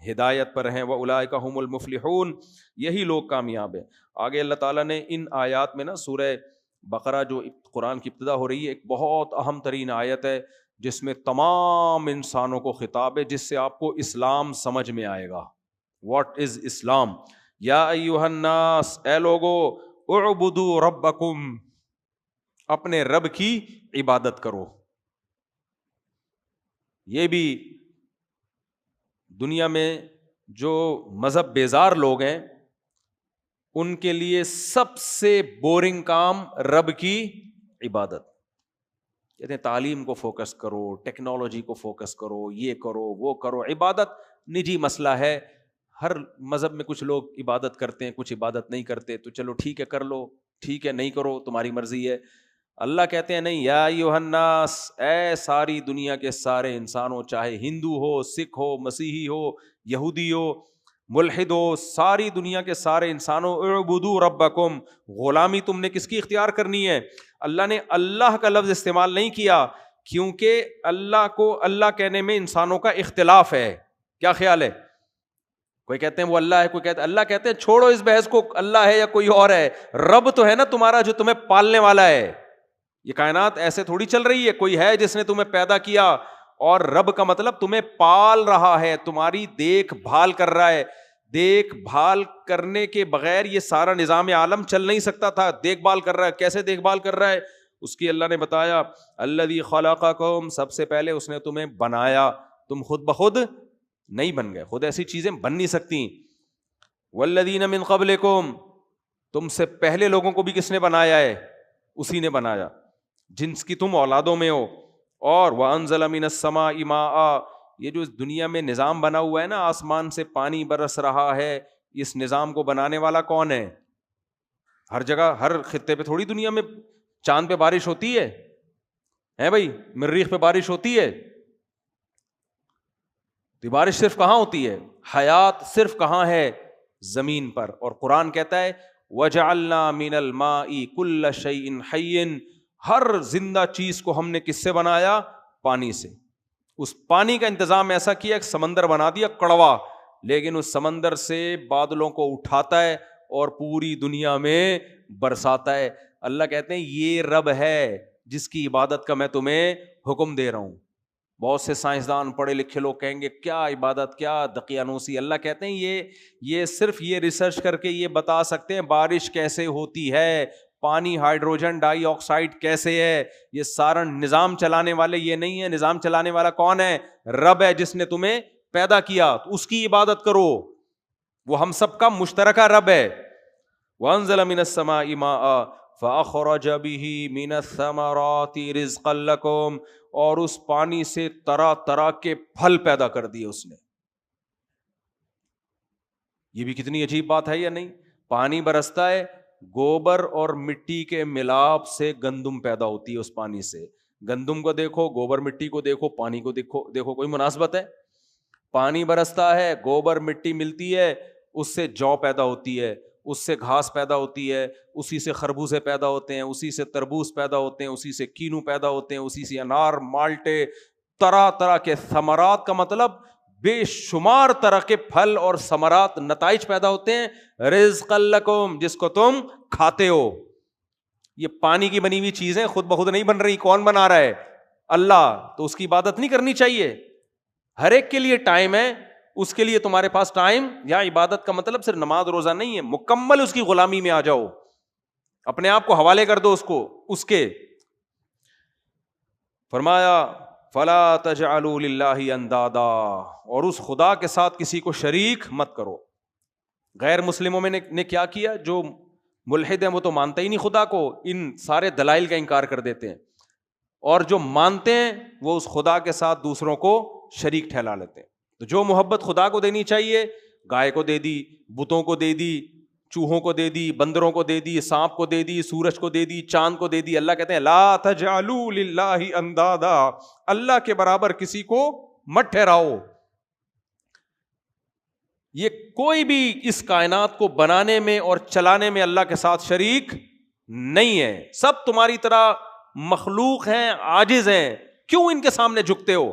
ہدایت پر ہیں. واولئک ھم المفلحون، یہی لوگ کامیاب ہیں. آگے اللہ تعالیٰ نے ان آیات میں نا سورہ بقرہ جو قرآن کی ابتدا ہو رہی ہے، ایک بہت اہم ترین آیت ہے جس میں تمام انسانوں کو خطاب ہے، جس سے آپ کو اسلام سمجھ میں آئے گا. واٹ از اسلام؟ یا ایھا الناس، اے لوگو، اعبدوا ربکم، اپنے رب کی عبادت کرو. یہ بھی دنیا میں جو مذہب بیزار لوگ ہیں ان کے لیے سب سے بورنگ کام رب کی عبادت. کہتے ہیں تعلیم کو فوکس کرو، ٹیکنالوجی کو فوکس کرو، یہ کرو وہ کرو. عبادت نجی مسئلہ ہے. ہر مذہب میں کچھ لوگ عبادت کرتے ہیں، کچھ عبادت نہیں کرتے. تو چلو ٹھیک ہے، کر لو، ٹھیک ہے نہیں کرو، تمہاری مرضی ہے. اللہ کہتے ہیں نہیں، یا ایھا الناس، اے ساری دنیا کے سارے انسانوں، چاہے ہندو ہو، سکھ ہو، مسیحی ہو، یہودی ہو، ملحد ہو، ساری دنیا کے سارے انسانوں، اعبدوا ربکم، غلامی تم نے کس کی اختیار کرنی ہے؟ اللہ نے اللہ کا لفظ استعمال نہیں کیا کیونکہ اللہ کو اللہ کہنے میں انسانوں کا اختلاف ہے. کیا خیال ہے؟ کوئی کہتے ہیں وہ اللہ ہے، کوئی کہتے ہیں اللہ. کہتے ہیں چھوڑو اس بحث کو، اللہ ہے یا کوئی اور ہے. رب تو ہے نا تمہارا جو تمہیں پالنے والا ہے. یہ کائنات ایسے تھوڑی چل رہی ہے، کوئی ہے جس نے تمہیں پیدا کیا، اور رب کا مطلب تمہیں پال رہا ہے، تمہاری دیکھ بھال کر رہا ہے. دیکھ بھال کرنے کے بغیر یہ سارا نظام عالم چل نہیں سکتا تھا. دیکھ بھال کر رہا ہے. کیسے دیکھ بھال کر رہا ہے؟ اس کی اللہ نے بتایا الذی خلقکم، سب سے پہلے اس نے تمہیں بنایا. تم خود بخود نہیں بن گئے، خود ایسی چیزیں بن نہیں سکتی. والذین من قبلکم، تم سے پہلے لوگوں کو بھی کس نے بنایا ہے؟ اسی نے بنایا جنس کی تم اولادوں میں ہو. اور وانزل من السماء ماء، یہ جو دنیا میں نظام بنا ہوا ہے نا، آسمان سے پانی برس رہا ہے، اس نظام کو بنانے والا کون ہے؟ ہر جگہ ہر خطے پہ تھوڑی دنیا میں چاند پہ بارش ہوتی ہے بھائی، مریخ پہ بارش ہوتی ہے. تو بارش صرف کہاں ہوتی ہے؟ حیات صرف کہاں ہے؟ زمین پر. اور قرآن کہتا ہے وَجَعَلْنَا مِنَ الْمَاءِ كُلَّ شَيْءٍ حَيٍّ، ہر زندہ چیز کو ہم نے کس سے بنایا؟ پانی سے. اس پانی کا انتظام ایسا کیا کہ سمندر بنا دیا کڑوا، لیکن اس سمندر سے بادلوں کو اٹھاتا ہے اور پوری دنیا میں برساتا ہے. اللہ کہتے ہیں یہ رب ہے جس کی عبادت کا میں تمہیں حکم دے رہا ہوں. بہت سے سائنسدان پڑھے لکھے لوگ کہیں گے کیا عبادت، کیا دقیانوسی. اللہ کہتے ہیں یہ صرف یہ ریسرچ کر کے یہ بتا سکتے ہیں بارش کیسے ہوتی ہے، پانی ہائیڈروجن ڈائی آکسائڈ کیسے ہے. یہ سارا نظام چلانے والے یہ نہیں ہے. نظام چلانے والا کون ہے؟ رب ہے جس نے تمہیں پیدا کیا. تو اس کی عبادت کرو، وہ ہم سب کا مشترکہ رب ہے. وانزل من السماء ماء فاخرج به من الثمرات رزقا لكم، اور اس پانی سے طرح طرح کے پھل پیدا کر دیے اس نے. یہ بھی کتنی عجیب بات ہے یا نہیں؟ پانی برستا ہے، گوبر اور مٹی کے ملاپ سے گندم پیدا ہوتی ہے. اس پانی سے گندم کو دیکھو، گوبر مٹی کو دیکھو، پانی کو دیکھو کوئی مناسبت ہے؟ پانی برستا ہے، گوبر مٹی ملتی ہے، اس سے جو پیدا ہوتی ہے، اس سے گھاس پیدا ہوتی ہے، اسی سے خربوزے پیدا ہوتے ہیں، اسی سے تربوز پیدا ہوتے ہیں، اسی سے کینو پیدا ہوتے ہیں، اسی سے انار، مالٹے، طرح طرح کے ثمرات کا مطلب بے شمار طرح کے پھل اور ثمرات، نتائج پیدا ہوتے ہیں. رزقا لکم، جس کو تم کھاتے ہو. یہ پانی کی بنی ہوئی چیزیں خود بخود نہیں بن رہی. کون بنا رہا ہے؟ اللہ. تو اس کی عبادت نہیں کرنی چاہیے؟ ہر ایک کے لیے ٹائم ہے، اس کے لیے تمہارے پاس ٹائم. یا عبادت کا مطلب صرف نماز روزہ نہیں ہے، مکمل اس کی غلامی میں آ جاؤ، اپنے آپ کو حوالے کر دو اس کے. فرمایا فلا تجعلوا للہ اندادا، اور اس خدا کے ساتھ کسی کو شریک مت کرو. غیر مسلموں میں نے کیا کیا؟ جو ملحد ہیں وہ تو مانتے ہی نہیں خدا کو، ان سارے دلائل کا انکار کر دیتے ہیں، اور جو مانتے ہیں وہ اس خدا کے ساتھ دوسروں کو شریک ٹھہرا لیتے ہیں۔ تو جو محبت خدا کو دینی چاہیے گائے کو دے دی، بتوں کو دے دی، چوہوں کو دے دی، بندروں کو دے دی، سانپ کو دے دی، سورج کو دے دی، چاند کو دے دی۔ اللہ کہتے ہیں لا تجعلوا للہ اندادا، اللہ کے برابر کسی کو مت ٹھہراؤ۔ یہ کوئی بھی اس کائنات کو بنانے میں اور چلانے میں اللہ کے ساتھ شریک نہیں ہے، سب تمہاری طرح مخلوق ہیں، عاجز ہیں، کیوں ان کے سامنے جھکتے ہو؟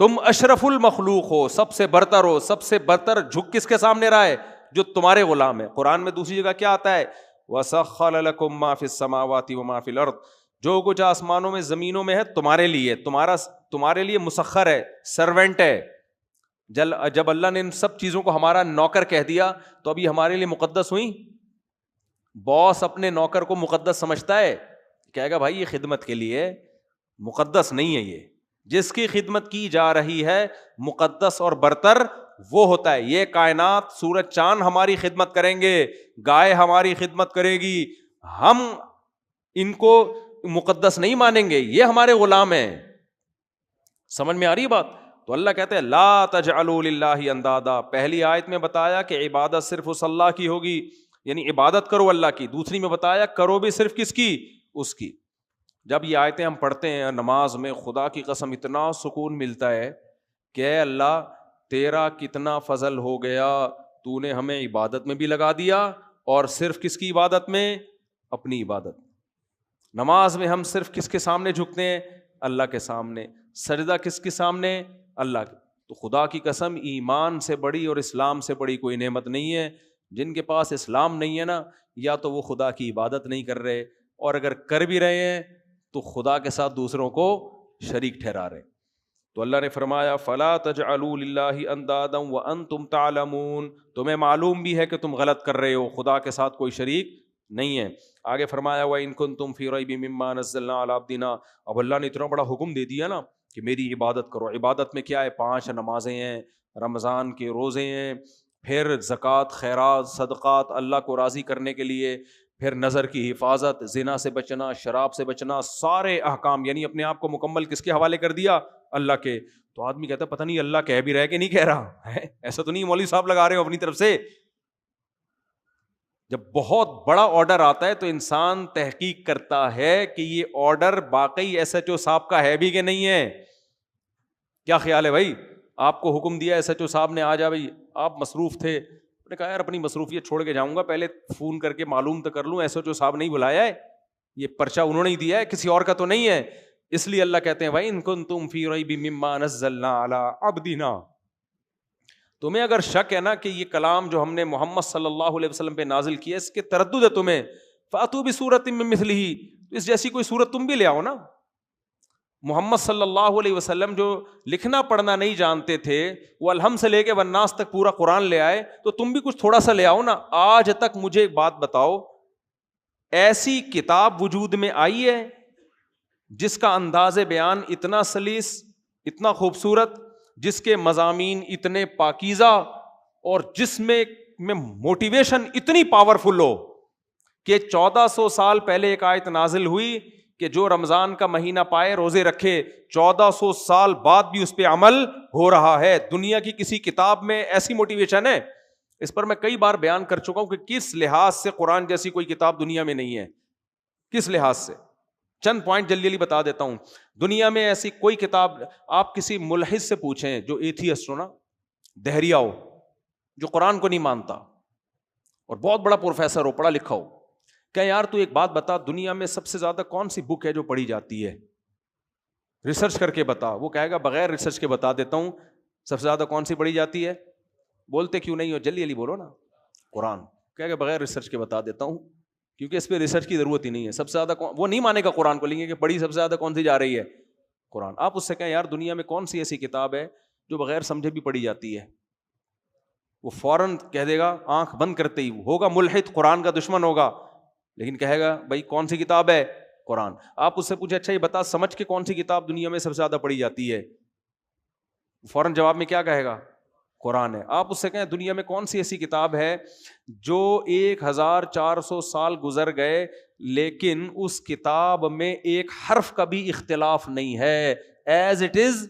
تم اشرف المخلوق ہو، سب سے برتر ہو، سب سے برتر جھک کس کے سامنے رہا ہے؟ جو تمہارے غلام ہے۔ قرآن میں دوسری جگہ کیا آتا ہے؟ وَسَخَّرَ لَكُم مَّا فِي السَّمَاوَاتِ وَمَا فِي الْأَرْضِ، جو کچھ آسمانوں میں زمینوں میں ہے تمہارے لیے، تمہارے لیے مسخر ہے، سرونٹ ہے۔ جب اللہ نے ان سب چیزوں کو ہمارا نوکر کہہ دیا تو ابھی ہمارے لیے مقدس ہوئی؟ باس اپنے نوکر کو مقدس سمجھتا ہے؟ کہے گا بھائی یہ خدمت کے لیے، مقدس نہیں ہے، یہ جس کی خدمت کی جا رہی ہے مقدس اور برتر وہ ہوتا ہے۔ یہ کائنات سورج چاند ہماری خدمت کریں گے، گائے ہماری خدمت کرے گی، ہم ان کو مقدس نہیں مانیں گے، یہ ہمارے غلام ہیں۔ سمجھ میں آ رہی بات؟ تو اللہ کہتے ہیں لا تجعلوا للہ اندادا۔ پہلی آیت میں بتایا کہ عبادت صرف اس اللہ کی ہوگی، یعنی عبادت کرو اللہ کی۔ دوسری میں بتایا کرو بھی صرف کس کی؟ اس کی۔ جب یہ آیتیں ہم پڑھتے ہیں نماز میں، خدا کی قسم اتنا سکون ملتا ہے کہ اے اللہ تیرا کتنا فضل ہو گیا، تو نے ہمیں عبادت میں بھی لگا دیا، اور صرف کس کی عبادت میں؟ اپنی عبادت۔ نماز میں ہم صرف کس کے سامنے جھکتے ہیں؟ اللہ کے سامنے۔ سجدہ کس کے سامنے؟ اللہ کے۔ تو خدا کی قسم ایمان سے بڑی اور اسلام سے بڑی کوئی نعمت نہیں ہے۔ جن کے پاس اسلام نہیں ہے نا، یا تو وہ خدا کی عبادت نہیں کر رہے، اور اگر کر بھی رہے ہیں تو خدا کے ساتھ دوسروں کو شریک ٹھہرا رہے۔ تو اللہ نے فرمایا فَلَا تَجْعَلُوا لِلَّهِ أَنْدَادًا وَأَنْتُمْ تَعْلَمُونَ، تمہیں معلوم بھی ہے کہ تم غلط کر رہے ہو، خدا کے ساتھ کوئی شریک نہیں ہے۔ آگے فرمایا وَإِن كُنتُمْ فِي رَيْبٍ مِّمَّا نَزَّلْنَا عَلَىٰ عَبْدِنَا، اب اللہ نے اتنا بڑا حکم دے دیا نا کہ میری عبادت کرو۔ عبادت میں کیا ہے؟ 5 نمازیں ہیں، رمضان کے روزے ہیں، پھر زکوٰۃ، خیرات، صدقات اللہ کو راضی کرنے کے لیے، پھر نظر کی حفاظت، زنا سے بچنا، شراب سے بچنا، سارے احکام، یعنی اپنے آپ کو مکمل کس کے حوالے کر دیا؟ اللہ کے۔ تو آدمی کہتا ہے پتہ نہیں اللہ کہہ بھی رہا ہے کہ نہیں کہہ رہا ہے، ایسا تو نہیں مولوی صاحب لگا رہے ہو اپنی طرف سے۔ جب بہت بڑا آرڈر آتا ہے تو انسان تحقیق کرتا ہے کہ یہ آرڈر باقی ایس ایچ او صاحب کا ہے بھی کہ نہیں ہے۔ کیا خیال ہے بھائی؟ آپ کو حکم دیا ایس ایچ او صاحب نے، آ جا بھائی، آپ مصروف تھے، نے کہا یار اپنی مصروفیت چھوڑ کے جاؤں گا، پہلے فون کر کے معلوم تو کر لوں ایس ایچ او صاحب نہیں بلایا ہے، یہ پرچہ انہوں نے ہی دیا ہے، کسی اور کا تو نہیں ہے۔ اس لیے اللہ کہتے ہیں وَإِن كُنتُمْ فِي رَيْبٍ مِّمَّا نَزَّلْنَا عَلَىٰ عَبْدِنَا، تمہیں اگر شک ہے نا کہ یہ کلام جو ہم نے محمد صلی اللہ علیہ وسلم پہ نازل کیا اس کے تردد ہے تمہیں، فَأْتُوا بِسُورَةٍ مِّن مِّثْلِهِ، اس جیسی کوئی سورت تم بھی لے آؤ نا۔ محمد صلی اللہ علیہ وسلم جو لکھنا پڑھنا نہیں جانتے تھے، وہ الحمد سے لے کے والناس تک پورا قرآن لے آئے، تو تم بھی کچھ تھوڑا سا لے آؤ نا۔ آج تک مجھے ایک بات بتاؤ، ایسی کتاب وجود میں آئی ہے جس کا انداز بیان اتنا سلیس، اتنا خوبصورت، جس کے مضامین اتنے پاکیزہ، اور جس میں موٹیویشن اتنی پاورفل ہو کہ 1400 سال پہلے ایک آیت نازل ہوئی کہ جو رمضان کا مہینہ پائے روزے رکھے، 1400 سال بعد بھی اس پہ عمل ہو رہا ہے۔ دنیا کی کسی کتاب میں ایسی موٹیویشن ہے؟ اس پر میں کئی بار بیان کر چکا ہوں کہ کس لحاظ سے قرآن جیسی کوئی کتاب دنیا میں نہیں ہے، کس لحاظ سے۔ چند پوائنٹ جلدی جلدی بتا دیتا ہوں۔ دنیا میں ایسی کوئی کتاب، آپ کسی ملحد سے پوچھیں جو ایتھیسٹ ہو نا، دہریہ ہو، جو قرآن کو نہیں مانتا، اور بہت بڑا پروفیسر ہو، پڑھا لکھا ہو، کہ یار تو ایک بات بتا، دنیا میں سب سے زیادہ کون سی بک ہے جو پڑھی جاتی ہے؟ ریسرچ کر کے بتا۔ وہ کہے گا بغیر ریسرچ کے بتا دیتا ہوں، سب سے زیادہ کون سی پڑھی جاتی ہے؟ بولتے کیوں نہیں ہو؟ جلدی جلدی بولو نا۔ قرآن۔ کہے گا بغیر ریسرچ کے بتا دیتا ہوں، کیونکہ اس پہ ریسرچ کی ضرورت ہی نہیں ہے۔ سب سے زیادہ وہ نہیں مانے گا قرآن کو، لیں گے کہ پڑھی سب سے زیادہ کون سی جا رہی ہے؟ قرآن۔ آپ اس سے کہیں یار دنیا میں کون سی ایسی کتاب ہے جو بغیر سمجھے بھی پڑھی جاتی ہے؟ وہ فوراً کہہ دے گا، آنکھ بند کرتے ہی ہوگا ملحد، قرآن کا دشمن ہوگا، لیکن کہے گا بھائی کون سی کتاب ہے؟ قرآن۔ آپ اس سے پوچھے اچھا یہ بتا سمجھ کے کون سی کتاب دنیا میں سب سے زیادہ پڑھی جاتی ہے؟ فوراً جواب میں کیا کہے گا؟ قرآن ہے. آپ اس سے کہیں دنیا میں کون سی ایسی کتاب ہے جو 1400 سال گزر گئے لیکن اس کتاب میں ایک حرف کا بھی اختلاف نہیں ہے, ایز اٹ از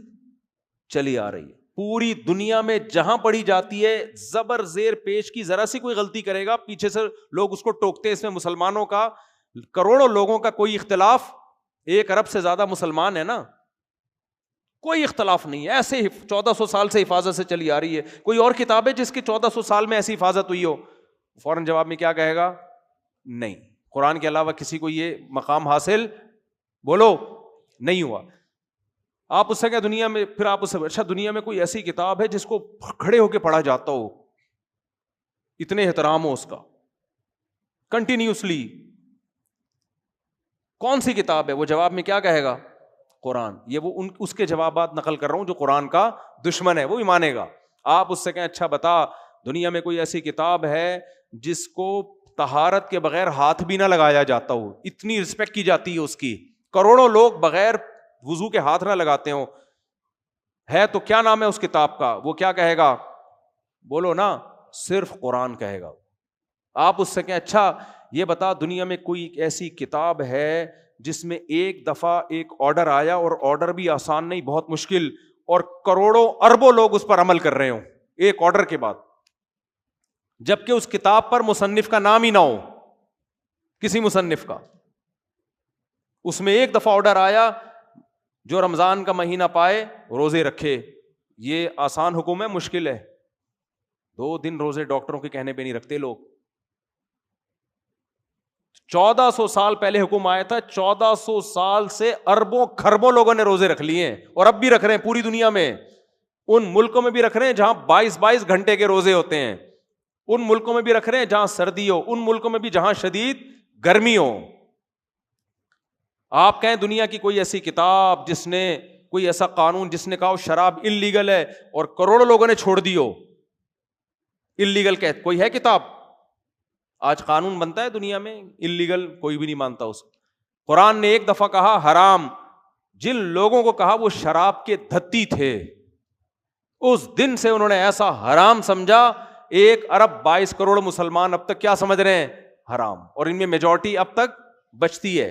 چلی آ رہی ہے. پوری دنیا میں جہاں پڑھی جاتی ہے زبر زیر پیش کی ذرا سی کوئی غلطی کرے گا پیچھے سے لوگ اس کو ٹوکتے ہیں. اس میں مسلمانوں کا, کروڑوں لوگوں کا کوئی اختلاف, 1 ارب سے زیادہ مسلمان ہے نا, کوئی اختلاف نہیں ہے. ایسے 1400 سال سے حفاظت سے چلی آ رہی ہے. کوئی اور کتاب ہے جس کی 1400 سال میں ایسی حفاظت ہوئی ہو؟ فوراً جواب میں کیا کہے گا؟ نہیں. قرآن کے علاوہ کسی کو یہ مقام حاصل بولو نہیں ہوا. آپ اس سے کیا دنیا میں, پھر آپ اس سے اچھا دنیا میں کوئی ایسی کتاب ہے جس کو کھڑے ہو کے پڑھا جاتا ہو, اتنے احترام ہو اس کا کنٹینیوسلی, کون سی کتاب ہے؟ وہ جواب میں کیا کہے گا؟ قرآن. یہ وہ اس کے جوابات نقل کر رہا ہوں جو قرآن کا دشمن ہے, وہ بھی مانے گا. آپ اس سے کہیں اچھا بتا دنیا میں کوئی ایسی کتاب ہے جس کو طہارت کے بغیر ہاتھ بھی نہ لگایا جاتا ہو, اتنی رسپیکٹ کی جاتی ہے اس کی, کروڑوں لوگ بغیر وضو کے ہاتھ نہ لگاتے ہوں, ہے تو کیا نام ہے اس کتاب کا؟ وہ کیا کہے گا؟ بولو نا, صرف قرآن کہے گا. آپ اس سے کہیں اچھا یہ بتا دنیا میں کوئی ایسی کتاب ہے جس میں ایک دفعہ ایک آرڈر آیا, اور آرڈر بھی آسان نہیں, بہت مشکل, اور کروڑوں اربوں لوگ اس پر عمل کر رہے ہوں ایک آرڈر کے بعد, جبکہ اس کتاب پر مصنف کا نام ہی نہ ہو, کسی مصنف کا. اس میں ایک دفعہ آرڈر آیا جو رمضان کا مہینہ پائے روزے رکھے. یہ آسان حکم ہے؟ مشکل ہے. 2 دن روزے ڈاکٹروں کے کہنے پہ نہیں رکھتے لوگ. 1400 سال پہلے حکم آیا تھا, 1400 سال سے اربوں کھربوں لوگوں نے روزے رکھ لیے ہیں, اور اب بھی رکھ رہے ہیں پوری دنیا میں. ان ملکوں میں بھی رکھ رہے ہیں جہاں 22 گھنٹے کے روزے ہوتے ہیں, ان ملکوں میں بھی رکھ رہے ہیں جہاں سردی ہو, ان ملکوں میں بھی جہاں شدید گرمی ہو. آپ کہیں دنیا کی کوئی ایسی کتاب جس نے, کوئی ایسا قانون جس نے کہا شراب انلیگل ہے اور کروڑوں لوگوں نے چھوڑ دی ہو انلیگل کہ کوئی ہے کتاب؟ آج قانون بنتا ہے دنیا میں انلیگل, کوئی بھی نہیں مانتا اس کو. قرآن نے ایک دفعہ کہا حرام, جن لوگوں کو کہا وہ شراب کے دھتی تھے, اس دن سے انہوں نے ایسا حرام سمجھا. 1 ارب 22 کروڑ مسلمان اب تک کیا سمجھ رہے ہیں؟ حرام, اور ان میں میجورٹی اب تک بچتی ہے.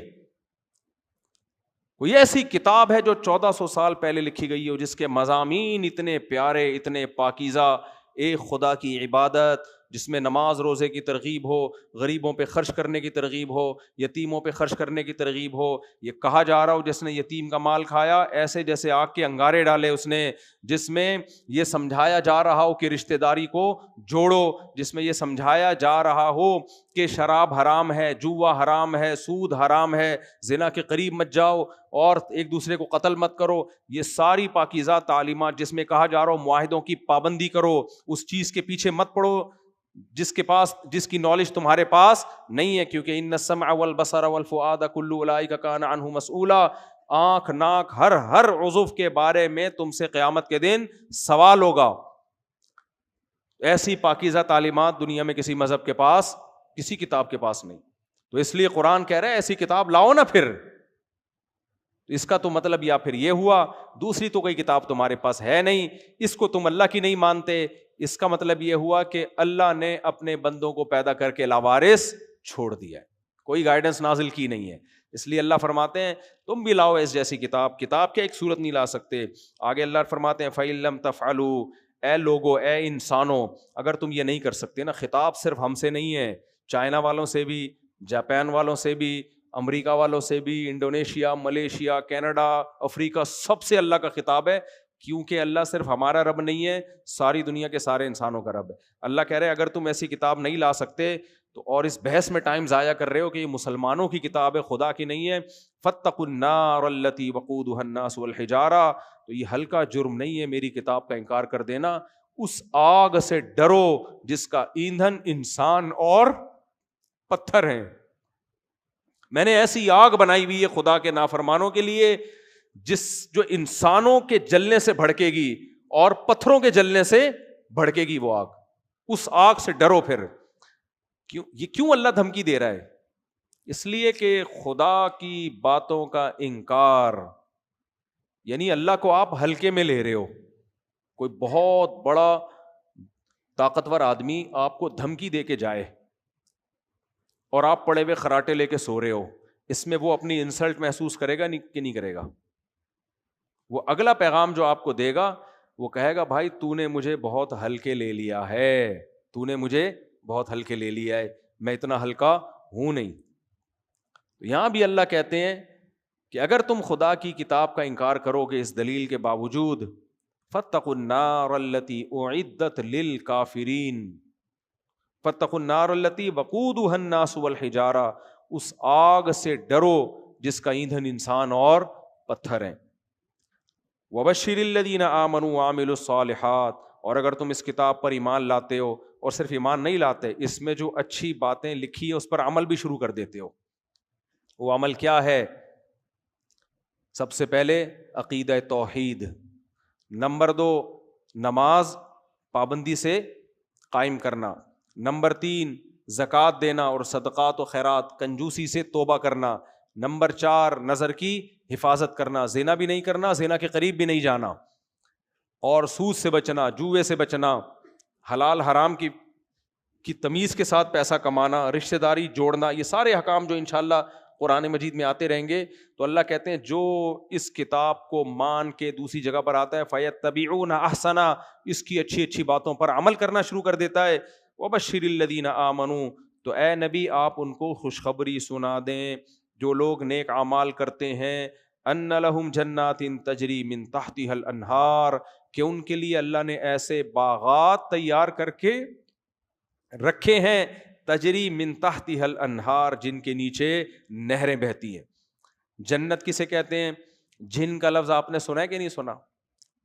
کوئی ایسی کتاب ہے جو 1400 سال پہلے لکھی گئی ہو جس کے مضامین اتنے پیارے, اتنے پاکیزہ, ایک خدا کی عبادت جس میں نماز روزے کی ترغیب ہو, غریبوں پہ خرچ کرنے کی ترغیب ہو, یتیموں پہ خرچ کرنے کی ترغیب ہو. یہ کہا جا رہا ہو جس نے یتیم کا مال کھایا ایسے جیسے آگ کے انگارے ڈالے اس نے, جس میں یہ سمجھایا جا رہا ہو کہ رشتہ داری کو جوڑو, جس میں یہ سمجھایا جا رہا ہو کہ شراب حرام ہے, جوا حرام ہے, سود حرام ہے, زنا کے قریب مت جاؤ, اور ایک دوسرے کو قتل مت کرو. یہ ساری پاکیزہ تعلیمات جس میں کہا جا رہا ہو معاہدوں کی پابندی کرو, اس چیز کے پیچھے مت پڑو جس کے پاس, جس کی نالج تمہارے پاس نہیں ہے, کیونکہ ان السمع والبصر والفؤاد کل اولئک کان عنہ مسئولا. آنکھ ناک ہر عضو کے بارے میں تم سے قیامت کے دن سوال ہوگا. ایسی پاکیزہ تعلیمات دنیا میں کسی مذہب کے پاس, کسی کتاب کے پاس نہیں. تو اس لیے قرآن کہہ رہا ہے ایسی کتاب لاؤ نا. پھر اس کا تو مطلب یا پھر یہ ہوا دوسری تو کوئی کتاب تمہارے پاس ہے نہیں, اس کو تم اللہ کی نہیں مانتے. اس کا مطلب یہ ہوا کہ اللہ نے اپنے بندوں کو پیدا کر کے لاوارث چھوڑ دیا ہے, کوئی گائیڈنس نازل کی نہیں ہے. اس لیے اللہ فرماتے ہیں تم بھی لاؤ اس جیسی کتاب. کتاب کیا ایک صورت نہیں لا سکتے. آگے اللہ فرماتے ہیں فَإِن لَمْ تَفْعَلُوا, اے لوگو, اے انسانوں, اگر تم یہ نہیں کر سکتے نا. خطاب صرف ہم سے نہیں ہے, چائنا والوں سے بھی, جاپان والوں سے بھی, امریکہ والوں سے بھی, انڈونیشیا, ملیشیا, کینیڈا, افریقہ, سب سے اللہ کا خطاب ہے. کیونکہ اللہ صرف ہمارا رب نہیں ہے, ساری دنیا کے سارے انسانوں کا رب ہے. اللہ کہہ رہے ہیں اگر تم ایسی کتاب نہیں لا سکتے تو, اور اس بحث میں ٹائم ضائع کر رہے ہو کہ یہ مسلمانوں کی کتاب ہے, خدا کی نہیں ہے. فاتقوا النار التي وقودها الناس والحجارہ, تو یہ ہلکا جرم نہیں ہے میری کتاب کا انکار کر دینا. اس آگ سے ڈرو جس کا ایندھن انسان اور پتھر ہیں. میں نے ایسی آگ بنائی ہوئی ہے خدا کے نافرمانوں کے لیے جو انسانوں کے جلنے سے بھڑکے گی اور پتھروں کے جلنے سے بھڑکے گی وہ آگ. اس آگ سے ڈرو. پھر کیوں اللہ دھمکی دے رہا ہے؟ اس لیے کہ خدا کی باتوں کا انکار, یعنی اللہ کو آپ ہلکے میں لے رہے ہو. کوئی بہت بڑا طاقتور آدمی آپ کو دھمکی دے کے جائے اور آپ پڑے ہوئے خراٹے لے کے سو رہے ہو, اس میں وہ اپنی انسلٹ محسوس کرے گا کہ نہیں کرے گا؟ وہ اگلا پیغام جو آپ کو دے گا وہ کہے گا بھائی تو نے مجھے بہت ہلکے لے لیا ہے, تو نے مجھے بہت ہلکے لے لیا ہے, میں اتنا ہلکا ہوں نہیں. یہاں بھی اللہ کہتے ہیں کہ اگر تم خدا کی کتاب کا انکار کرو گے اس دلیل کے باوجود, فاتقوا النار التي اعدت للکافرین, فاتقوا النار التي وقودها الناس والحجارہ, اس آگ سے ڈرو جس کا ایندھن انسان اور پتھر ہیں. وبشر الذین آمنوا وعملوا الصالحات, اور اگر تم اس کتاب پر ایمان لاتے ہو اور صرف ایمان نہیں لاتے, اس میں جو اچھی باتیں لکھی ہیں اس پر عمل بھی شروع کر دیتے ہو, وہ عمل کیا ہے؟ سب سے پہلے عقیدہ توحید, نمبر 2 نماز پابندی سے قائم کرنا, نمبر 3 زکوٰۃ دینا اور صدقات و خیرات کنجوسی سے توبہ کرنا, نمبر 4 نظر کی حفاظت کرنا, زنا بھی نہیں کرنا, زنا کے قریب بھی نہیں جانا, اور سود سے بچنا, جوئے سے بچنا, حلال حرام کی تمیز کے ساتھ پیسہ کمانا, رشتہ داری جوڑنا, یہ سارے احکام جو انشاءاللہ قرآن مجید میں آتے رہیں گے. تو اللہ کہتے ہیں جو اس کتاب کو مان کے دوسری جگہ پر آتا ہے فَيَتَّبِعُونَ أَحْسَنَ, اس کی اچھی اچھی باتوں پر عمل کرنا شروع کر دیتا ہے. وَبَشِّرِ الَّذِينَ آمَنُوا, تو اے نبی آپ ان کو خوشخبری سنا دیں جو لوگ نیک اعمال کرتے ہیں, أَنَّ لَهُمْ جَنَّاتٍ تَجْرِي مِن تَحْتِهَا الْأَنْهَارُ, کہ ان کے لیے اللہ نے ایسے باغات تیار کر کے رکھے ہیں, تجری من تحتها الانہار, جن کے نیچے نہریں بہتی ہیں. جنت کسے کہتے ہیں؟ جن کا لفظ آپ نے سنا ہے کہ نہیں سنا؟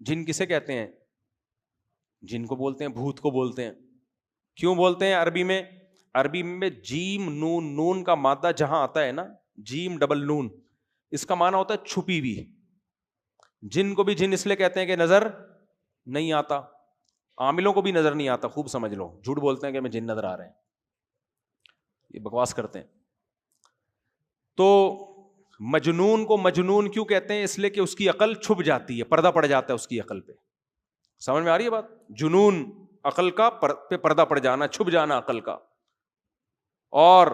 جن کسے کہتے ہیں؟ جن کو بولتے ہیں بھوت کو بولتے ہیں. کیوں بولتے ہیں عربی میں؟ عربی میں جیم نون, نون کا مادہ جہاں آتا ہے نا, جیم ڈبل نون, اس کا معنی ہوتا ہے چھپی ہوئی. جن کو بھی جن اس لیے کہتے ہیں کہ نظر نہیں آتا, عاملوں کو بھی نظر نہیں آتا, خوب سمجھ لو, جھوٹ بولتے ہیں کہ میں جن نظر آ رہے ہیں, یہ بکواس کرتے ہیں. تو مجنون کو مجنون کیوں کہتے ہیں؟ اس لیے کہ اس کی عقل چھپ جاتی ہے, پردہ پڑ جاتا ہے اس کی عقل پہ. سمجھ میں آ رہی ہے بات؟ جنون عقل کا پہ پردہ پڑ جانا, چھپ جانا عقل کا. اور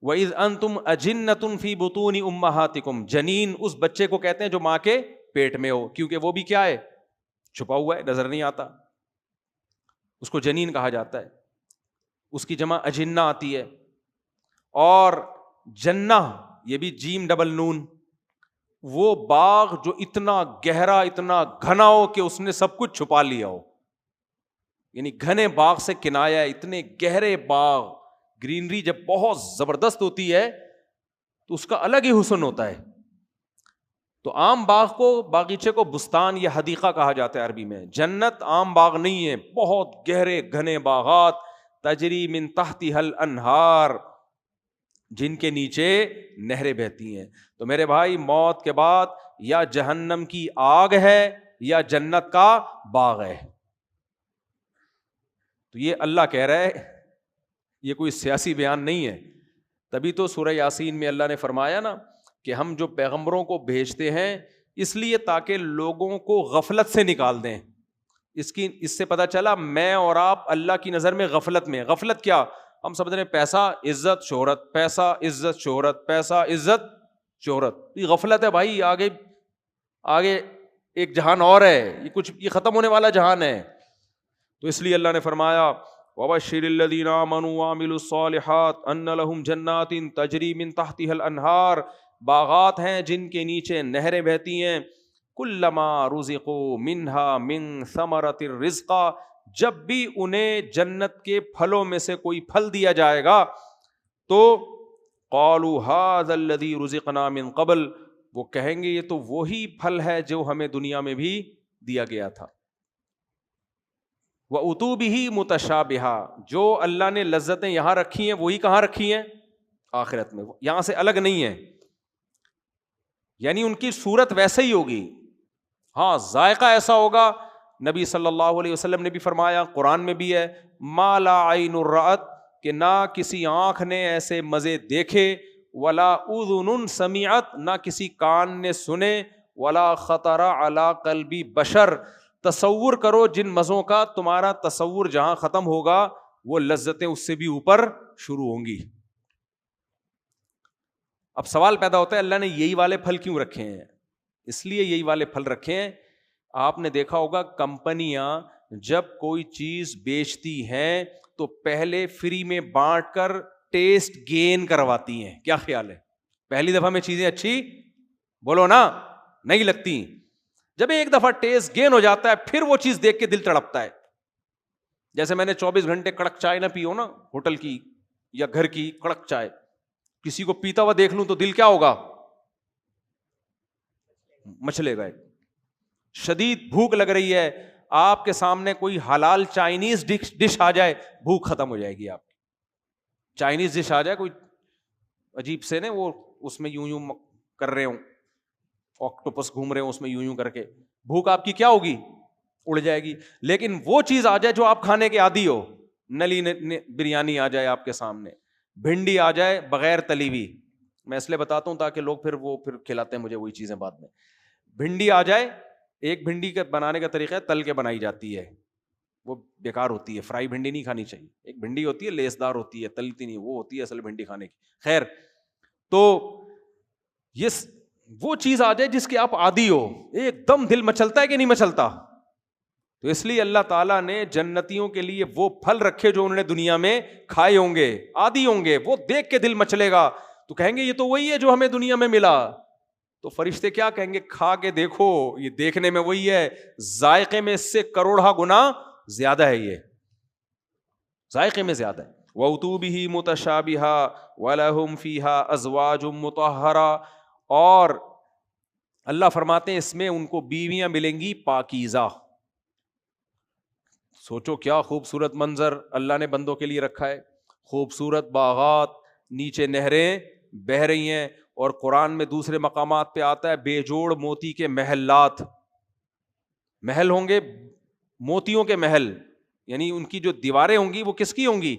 وَإِذْ أَنْتُمْ أَجِنَّةٌ فِي بُطُونِ أُمَّهَاتِكُمْ, جنین اس بچے کو کہتے ہیں جو ماں کے پیٹ میں ہو, کیونکہ وہ بھی کیا ہے؟ چھپا ہوا ہے, نظر نہیں آتا, اس کو جنین کہا جاتا ہے. اس کی جمع اجنہ آتی ہے. اور جنہ یہ بھی جیم ڈبل نون, وہ باغ جو اتنا گہرا اتنا گھنا ہو کہ اس نے سب کچھ چھپا لیا ہو, یعنی گھنے باغ سے کنایا ہے. اتنے گہرے باغ, گرینری جب بہت زبردست ہوتی ہے تو اس کا الگ ہی حسن ہوتا ہے. تو عام باغ کو, باغیچے کو بستان یا حدیقہ کہا جاتا ہے عربی میں. جنت عام باغ نہیں ہے, بہت گہرے گھنے باغات, تجری من تحتها الانہار, جن کے نیچے نہریں بہتی ہیں. تو میرے بھائی موت کے بعد یا جہنم کی آگ ہے یا جنت کا باغ ہے. تو یہ اللہ کہہ رہا ہے, یہ کوئی سیاسی بیان نہیں ہے. تبھی تو سورہ یاسین میں اللہ نے فرمایا نا کہ ہم جو پیغمبروں کو بھیجتے ہیں اس لیے تاکہ لوگوں کو غفلت سے نکال دیں. اس سے پتہ چلا میں اور آپ اللہ کی نظر میں غفلت میں. غفلت کیا؟ ہم سمجھ رہے ہیں پیسہ عزت شہرت, پیسہ عزت شہرت, پیسہ عزت شہرت. یہ غفلت ہے بھائی. آگے ایک جہان اور ہے, یہ ختم ہونے والا جہان ہے. تو اس لیے اللہ نے فرمایا وَبَشِّرِ الَّذِينَ آمَنُوا وَعَمِلُوا الصَّالِحَاتِ أَنَّ لَهُمْ جَنَّاتٍ تَجْرِي مِن تَحْتِهَا الْأَنْهَارُ, باغات ہیں جن کے نیچے نہریں بہتی ہیں. كُلَّمَا رُزِقُوا مِنْهَا مِن ثَمَرَةٍ رِزْقًا, جب بھی انہیں جنت کے پھلوں میں سے کوئی پھل دیا جائے گا تو قَالُوا هَذَا الَّذِي رُزِقْنَا مِن قَبْلُ, وہ کہیں گے یہ تو وہی پھل ہے جو ہمیں دنیا میں بھی دیا گیا تھا. وَأُتُوا بِهِ مُتَشَابِهًا, جو اللہ نے لذتیں یہاں رکھی ہیں وہی کہاں رکھی ہیں؟ آخرت میں, یہاں سے الگ نہیں ہے. یعنی ان کی صورت ویسے ہی ہوگی, ہاں ذائقہ ایسا ہوگا. نبی صلی اللہ علیہ وسلم نے بھی فرمایا, قرآن میں بھی ہے, مَا لَا عَيْنٌ رَأَتْ, کہ نہ کسی آنکھ نے ایسے مزے دیکھے, وَلَا أُذُنٌ سَمِعَتْ, نہ کسی کان نے سنے, وَلَا خَطَرَ عَلَىٰ قَلْبِ بَشَرٍ, تصور کرو جن مزوں کا تمہارا تصور جہاں ختم ہوگا وہ لذتیں اس سے بھی اوپر شروع ہوں گی. اب سوال پیدا ہوتا ہے اللہ نے یہی والے پھل کیوں رکھے ہیں؟ اس لیے یہی والے پھل رکھے ہیں. آپ نے دیکھا ہوگا کمپنیاں جب کوئی چیز بیچتی ہیں تو پہلے فری میں بانٹ کر ٹیسٹ گین کرواتی ہیں. کیا خیال ہے؟ پہلی دفعہ میں چیزیں اچھی بولو نا نہیں لگتی. جب ایک دفعہ ٹیسٹ گین ہو جاتا ہے پھر وہ چیز دیکھ کے دل تڑپتا ہے. جیسے میں نے 24 گھنٹے کڑک چائے نہ پیو نا ہوٹل کی یا گھر کی کڑک چائے, کسی کو پیتا ہوا دیکھ لوں تو دل کیا ہوگا؟ مچلے گا. شدید بھوک لگ رہی ہے, آپ کے سامنے کوئی حلال چائنیز ڈش آ جائے, بھوک ختم ہو جائے گی آپ کی. چائنیز ڈش آ جائے کوئی عجیب سے نا, وہ اس میں یوں یوں کر رہے ہوں, آکٹوپس گھوم رہے ہوں اس میں یوں یوں کر کے, بھوک آپ کی کیا ہوگی؟ اڑ جائے گی. لیکن وہ چیز آ جائے جو آپ کھانے کے عادی ہو, نلی بریانی آ جائے آپ کے سامنے, بھنڈی آ جائے بغیر تلی ہوئی, میں اس لیے بتاتا ہوں تاکہ لوگ پھر کھلاتے ہیں مجھے وہی چیزیں بعد میں. بھنڈی آ جائے, ایک بھنڈی کے بنانے کا طریقہ ہے تل کے بنائی جاتی ہے, وہ بیکار ہوتی ہے, فرائی بھنڈی نہیں کھانی چاہیے. ایک بھنڈی ہوتی ہے لیس دار ہوتی ہے, تلتی نہیں, وہ ہوتی ہے اصل بھنڈی کھانے کی. خیر, تو یہ وہ چیز آ جائے جس کے آپ عادی ہو, ایک دم دل مچلتا ہے کہ نہیں مچلتا؟ تو اس لیے اللہ تعالیٰ نے جنتیوں کے لیے وہ پھل رکھے جو انہوں نے دنیا میں کھائے ہوں گے, عادی ہوں گے, وہ دیکھ کے دل مچلے گا تو کہیں گے یہ تو وہی ہے جو ہمیں دنیا میں ملا. تو فرشتے کیا کہیں گے؟ کھا کے دیکھو, یہ دیکھنے میں وہی ہے, ذائقے میں اس سے کروڑا گنا زیادہ ہے, یہ ذائقے میں زیادہ ہے. وَأُتُوا بِهِ مُتَشَابِهًا وَلَهُمْ فِيهَا أَزْوَاجٌ مُطَهَّرَةٌ, اور اللہ فرماتے ہیں اس میں ان کو بیویاں ملیں گی پاکیزہ. سوچو کیا خوبصورت منظر اللہ نے بندوں کے لیے رکھا ہے, خوبصورت باغات, نیچے نہریں بہ رہی ہیں, اور قرآن میں دوسرے مقامات پہ آتا ہے بے جوڑ موتی کے محلات. محل ہوں گے موتیوں کے محل, یعنی ان کی جو دیواریں ہوں گی وہ کس کی ہوں گی؟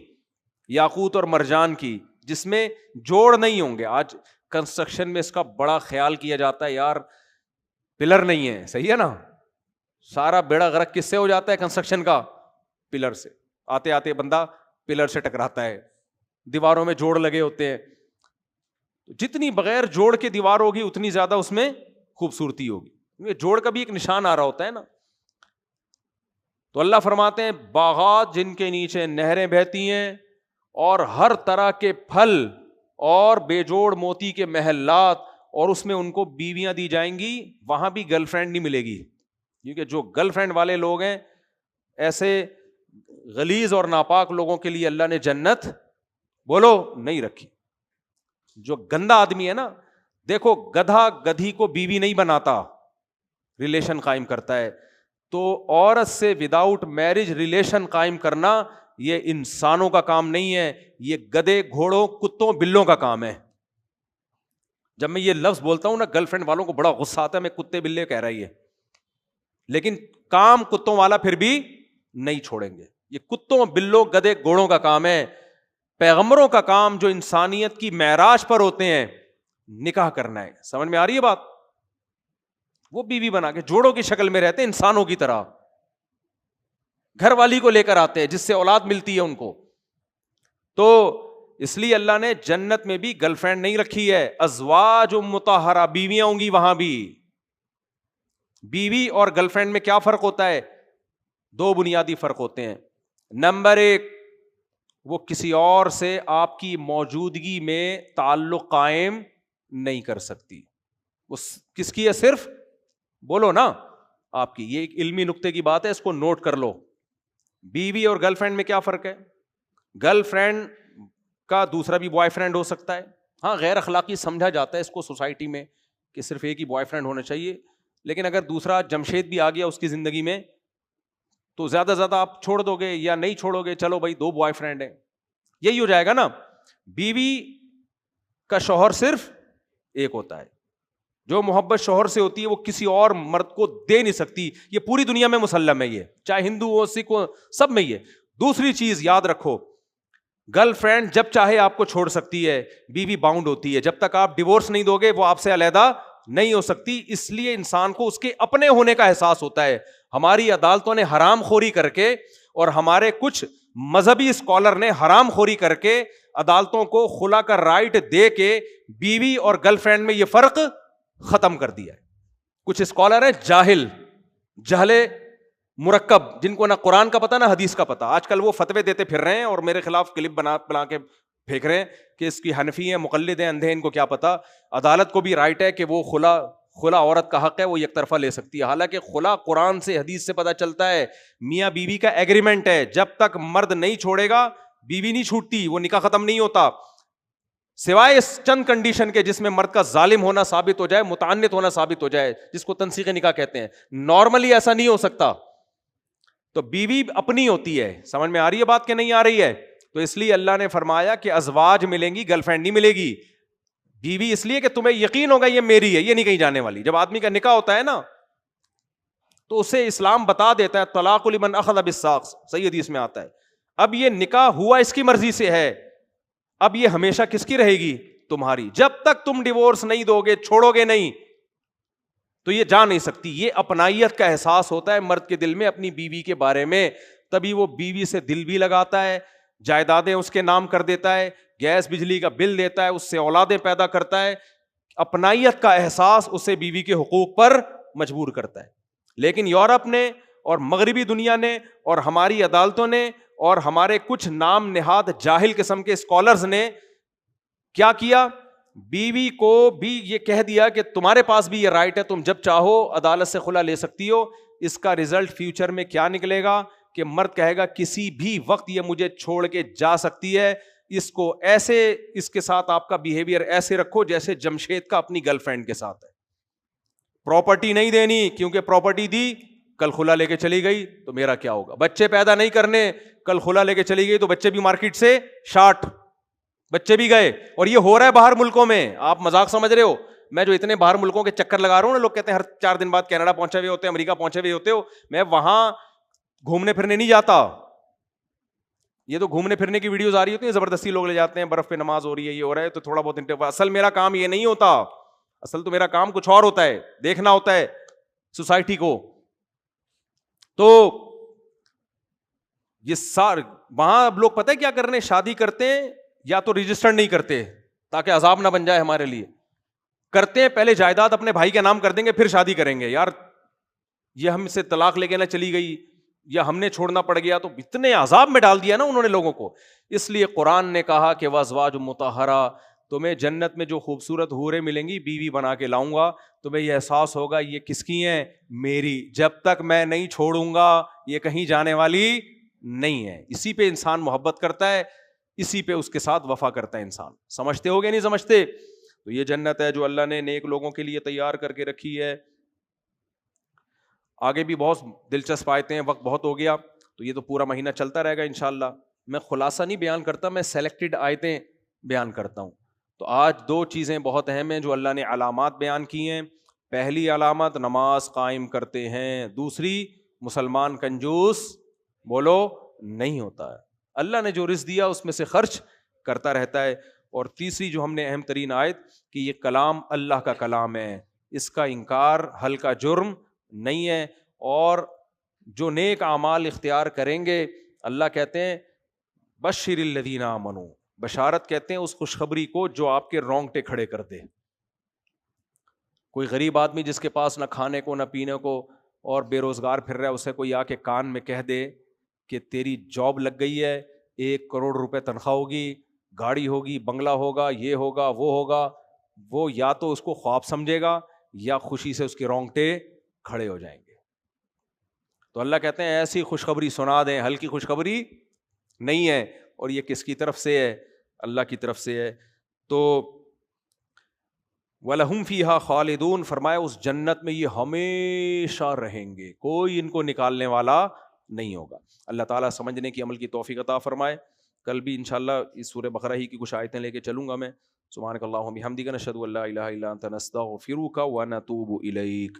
یاقوت اور مرجان کی, جس میں جوڑ نہیں ہوں گے. آج کنسٹرکشن میں اس کا بڑا خیال کیا جاتا ہے, یار پلر نہیں ہے, صحیح ہے نا, سارا بیڑا غرق کس سے ہو جاتا ہے کنسٹرکشن کا؟ پلر سے. آتے آتے بندہ پلر سے ٹکراتا ہے, دیواروں میں جوڑ لگے ہوتے ہیں. جتنی بغیر جوڑ کے دیوار ہوگی اتنی زیادہ اس میں خوبصورتی ہوگی, کیونکہ جوڑ کا بھی ایک نشان آ رہا ہوتا ہے نا. تو اللہ فرماتے ہیں باغات جن کے نیچے نہریں بہتی ہیں, اور ہر طرح کے پھل, اور بے جوڑ موتی کے محلات, اور اس میں ان کو بیویاں دی جائیں گی. وہاں بھی گرل فرینڈ نہیں ملے گی, کیونکہ جو گرل فرینڈ والے لوگ ہیں ایسے غلیظ اور ناپاک لوگوں کے لیے اللہ نے جنت بولو نہیں رکھی. جو گندا آدمی ہے نا, دیکھو گدھا گدھی کو بیوی نہیں بناتا, ریلیشن قائم کرتا ہے. تو عورت سے وداؤٹ میرج ریلیشن قائم کرنا یہ انسانوں کا کام نہیں ہے, یہ گدھے گھوڑوں کتوں بلوں کا کام ہے. جب میں یہ لفظ بولتا ہوں نا گرل فرینڈ والوں کو بڑا غصہ آتا ہے, میں کتے بلے کہہ رہی ہے, لیکن کام کتوں والا پھر بھی نہیں چھوڑیں گے. یہ کتوں بلوں گدھے گھوڑوں کا کام ہے. پیغمبروں کا کام جو انسانیت کی معراج پر ہوتے ہیں نکاح کرنا ہے. سمجھ میں آ رہی ہے بات؟ وہ بیوی بنا کے جوڑوں کی شکل میں رہتے ہیں انسانوں کی طرح, گھر والی کو لے کر آتے ہیں جس سے اولاد ملتی ہے ان کو. تو اس لیے اللہ نے جنت میں بھی گرل فرینڈ نہیں رکھی ہے, ازواج مطہرہ, بیویاں ہوں گی وہاں بھی. بیوی اور گرل فرینڈ میں کیا فرق ہوتا ہے؟ دو بنیادی فرق ہوتے ہیں. نمبر ایک, وہ کسی اور سے آپ کی موجودگی میں تعلق قائم نہیں کر سکتی. وہ کس کی ہے؟ صرف بولو نا آپ کی. یہ ایک علمی نقطے کی بات ہے, اس کو نوٹ کر لو. بیوی اور گرل فرینڈ میں کیا فرق ہے؟ گرل فرینڈ کا دوسرا بھی بوائے فرینڈ ہو سکتا ہے. ہاں غیر اخلاقی سمجھا جاتا ہے اس کو سوسائٹی میں کہ صرف ایک ہی بوائے فرینڈ ہونا چاہیے, لیکن اگر دوسرا جمشید بھی آ گیا اس کی زندگی میں تو زیادہ زیادہ آپ چھوڑ دو گے یا نہیں چھوڑو گے, چلو بھائی دو بوائے فرینڈ ہیں, یہی ہو جائے گا نا. بیوی کا شوہر صرف ایک ہوتا ہے. جو محبت شوہر سے ہوتی ہے وہ کسی اور مرد کو دے نہیں سکتی. یہ پوری دنیا میں مسلم ہے, یہ چاہے ہندو ہو سکھ ہو سب میں یہ. دوسری چیز یاد رکھو, گرل فرینڈ جب چاہے آپ کو چھوڑ سکتی ہے, بیوی باؤنڈ ہوتی ہے. جب تک آپ ڈیورس نہیں دو گے وہ آپ سے علیحدہ نہیں ہو سکتی. اس لیے انسان کو اس کے اپنے ہونے کا احساس ہوتا ہے. ہماری عدالتوں نے حرام خوری کر کے اور ہمارے کچھ مذہبی اسکالر نے حرام خوری کر کے عدالتوں کو خلا کا رائٹ دے کے بیوی اور گرل فرینڈ میں یہ فرق ختم کر دیا ہے. کچھ اسکالر ہیں جہل مرکب، جن کو نہ قرآن کا پتا نہ حدیث کا پتا. آج کل وہ فتوے دیتے پھر رہے ہیں اور میرے خلاف کلپ بنا کے پھینک رہے ہیں کہ اس کی حنفی ہیں، مقلد ہیں، اندھے، ان کو کیا پتا. عدالت کو بھی رائٹ ہے کہ وہ خلا عورت کا حق ہے، وہ یک طرفہ لے سکتی ہے. حالانکہ خلا قرآن سے حدیث سے پتا چلتا ہے میاں بیوی کا ایگریمنٹ ہے، جب تک مرد نہیں چھوڑے گا بیوی نہیں چھوٹتی، وہ نکاح ختم نہیں ہوتا، سوائے اس چند کنڈیشن کے جس میں مرد کا ظالم ہونا ثابت ہو جائے، متعنت ہونا ثابت ہو جائے، جس کو تنسیخ نکاح کہتے ہیں. نارملی ایسا نہیں ہو سکتا. تو بیوی اپنی ہوتی ہے. سمجھ میں آ رہی ہے بات کہ نہیں آ رہی ہے؟ تو اس لیے اللہ نے فرمایا کہ ازواج ملیں گی، گرل فرینڈ نہیں ملے گی. بیوی اس لیے کہ تمہیں یقین ہوگا یہ میری ہے، یہ نہیں کہیں جانے والی. جب آدمی کا نکاح ہوتا ہے نا تو اسے اسلام بتا دیتا ہے طلاق لمن اخذ بالساق، صحیح حدیث میں آتا ہے. اب یہ نکاح ہوا اس کی مرضی سے ہے، اب یہ ہمیشہ کس کی رہے گی؟ تمہاری. جب تک تم ڈیورس نہیں دو گے، چھوڑو گے نہیں، تو یہ جا نہیں سکتی. یہ اپنائیت کا احساس ہوتا ہے مرد کے دل میں اپنی بیوی کے بارے میں، تبھی وہ بیوی سے دل بھی لگاتا ہے، جائیدادیں اس کے نام کر دیتا ہے، گیس بجلی کا بل دیتا ہے، اس سے اولادیں پیدا کرتا ہے. اپنائیت کا احساس اسے بیوی کے حقوق پر مجبور کرتا ہے. لیکن یورپ نے اور مغربی دنیا نے اور ہماری عدالتوں نے اور ہمارے کچھ نام نہاد جاہل قسم کے اسکالرز نے کیا کیا؟ بیوی کو بھی یہ کہہ دیا کہ تمہارے پاس بھی یہ رائٹ ہے، تم جب چاہو عدالت سے خلا لے سکتی ہو. اس کا ریزلٹ فیوچر میں کیا نکلے گا کہ مرد کہے گا کسی بھی وقت یہ مجھے چھوڑ کے جا سکتی ہے. اس کو ایسے، اس کے ساتھ آپ کا بیہیویئر ایسے رکھو جیسے جمشید کا اپنی گرل فرینڈ کے ساتھ ہے. پراپرٹی نہیں دینی، کیونکہ پراپرٹی دی کل خلا لے کے چلی گئی تو میرا کیا ہوگا. بچے پیدا نہیں کرنے، کل خلا لے کے چلی گئی تو بچے بھی مارکیٹ سے شارٹ، بچے بھی گئے. اور یہ ہو رہا ہے باہر ملکوں میں. آپ مذاق سمجھ رہے ہو؟ میں جو اتنے باہر ملکوں کے چکر لگا رہا ہوں نا، لوگ کہتے ہیں ہر 4 دن بعد کینیڈا پہنچے ہوئے ہوتے ہیں، امریکہ پہنچے ہوئے ہوتے ہو. میں وہاں گھومنے پھرنے نہیں جاتا. یہ تو گھومنے پھرنے کی ویڈیوز آ رہی ہوتی ہیں، زبردستی لوگ لے جاتے ہیں، برف پہ نماز ہو رہی ہے، یہ ہو رہا ہے تو تھوڑا بہت انٹرو. اصل میرا کام یہ نہیں ہوتا، اصل تو میرا کام کچھ اور ہوتا ہے، دیکھنا ہوتا ہے سوسائٹی کو. تو یہ وہاں اب لوگ پتہ ہے کیا کر رہے ہیں؟ شادی کرتے ہیں یا تو رجسٹر نہیں کرتے تاکہ عذاب نہ بن جائے ہمارے لیے. کرتے ہیں پہلے جائیداد اپنے بھائی کے نام کر دیں گے، پھر شادی کریں گے. یار یہ ہم سے طلاق لے کے نہ چلی گئی یا ہم نے چھوڑنا پڑ گیا، تو اتنے عذاب میں ڈال دیا نا انہوں نے لوگوں کو. اس لیے قرآن نے کہا کہ وازواج مطہرہ، تمہیں جنت میں جو خوبصورت حوریں ملیں گی بیوی بنا کے لاؤں گا. تمہیں یہ احساس ہوگا یہ کس کی ہیں؟ میری. جب تک میں نہیں چھوڑوں گا یہ کہیں جانے والی نہیں ہے. اسی پہ انسان محبت کرتا ہے، اسی پہ اس کے ساتھ وفا کرتا ہے انسان. سمجھتے ہو گے نہیں سمجھتے؟ تو یہ جنت ہے جو اللہ نے نیک لوگوں کے لیے تیار کر کے رکھی ہے. آگے بھی بہت دلچسپ آیتیں ہیں، وقت بہت ہو گیا تو یہ تو پورا مہینہ چلتا رہے گا انشاءاللہ. میں خلاصہ نہیں بیان کرتا، میں سلیکٹڈ آیتیں بیان کرتا ہوں. تو آج 2 چیزیں بہت اہم ہیں جو اللہ نے علامات بیان کی ہیں. پہلی علامت نماز قائم کرتے ہیں، دوسری مسلمان کنجوس بولو نہیں ہوتا ہے، اللہ نے جو رزق دیا اس میں سے خرچ کرتا رہتا ہے. اور تیسری جو ہم نے اہم ترین آیت کہ یہ کلام اللہ کا کلام ہے، اس کا انکار ہلکا جرم نہیں ہے. اور جو نیک اعمال اختیار کریں گے اللہ کہتے ہیں بشر الذین آمنوا، بشارت کہتے ہیں اس خوشخبری کو جو آپ کے رونگٹے کھڑے کر دے. کوئی غریب آدمی جس کے پاس نہ کھانے کو نہ پینے کو اور بے روزگار پھر رہا ہے، اسے کوئی آ کے کان میں کہہ دے کہ تیری جاب لگ گئی ہے، 1 کروڑ روپے تنخواہ ہوگی، گاڑی ہوگی، بنگلہ ہوگا، یہ ہوگا وہ ہوگا، وہ یا تو اس کو خواب سمجھے گا یا خوشی سے اس کے رونگٹے کھڑے ہو جائیں گے. تو اللہ کہتے ہیں ایسی خوشخبری سنا دیں، ہلکی خوشخبری نہیں ہے. اور یہ کس کی طرف سے ہے؟ اللہ کی طرف سے ہے. تو وَلَهُمْ فِيهَا خَالِدُونَ، فرمایا اس جنت میں یہ ہمیشہ رہیں گے، کوئی ان کو نکالنے والا نہیں ہوگا. اللہ تعالیٰ سمجھنے کی عمل کی توفیق عطا فرمائے. کل بھی انشاءاللہ اس سورہ بقرہ ہی کی کچھ آیتیں لے کے چلوں گا میں. سبحانک اللہم بحمدک، نشہد ان لا الہ الا انت، نستغفرک ونتوب الیک.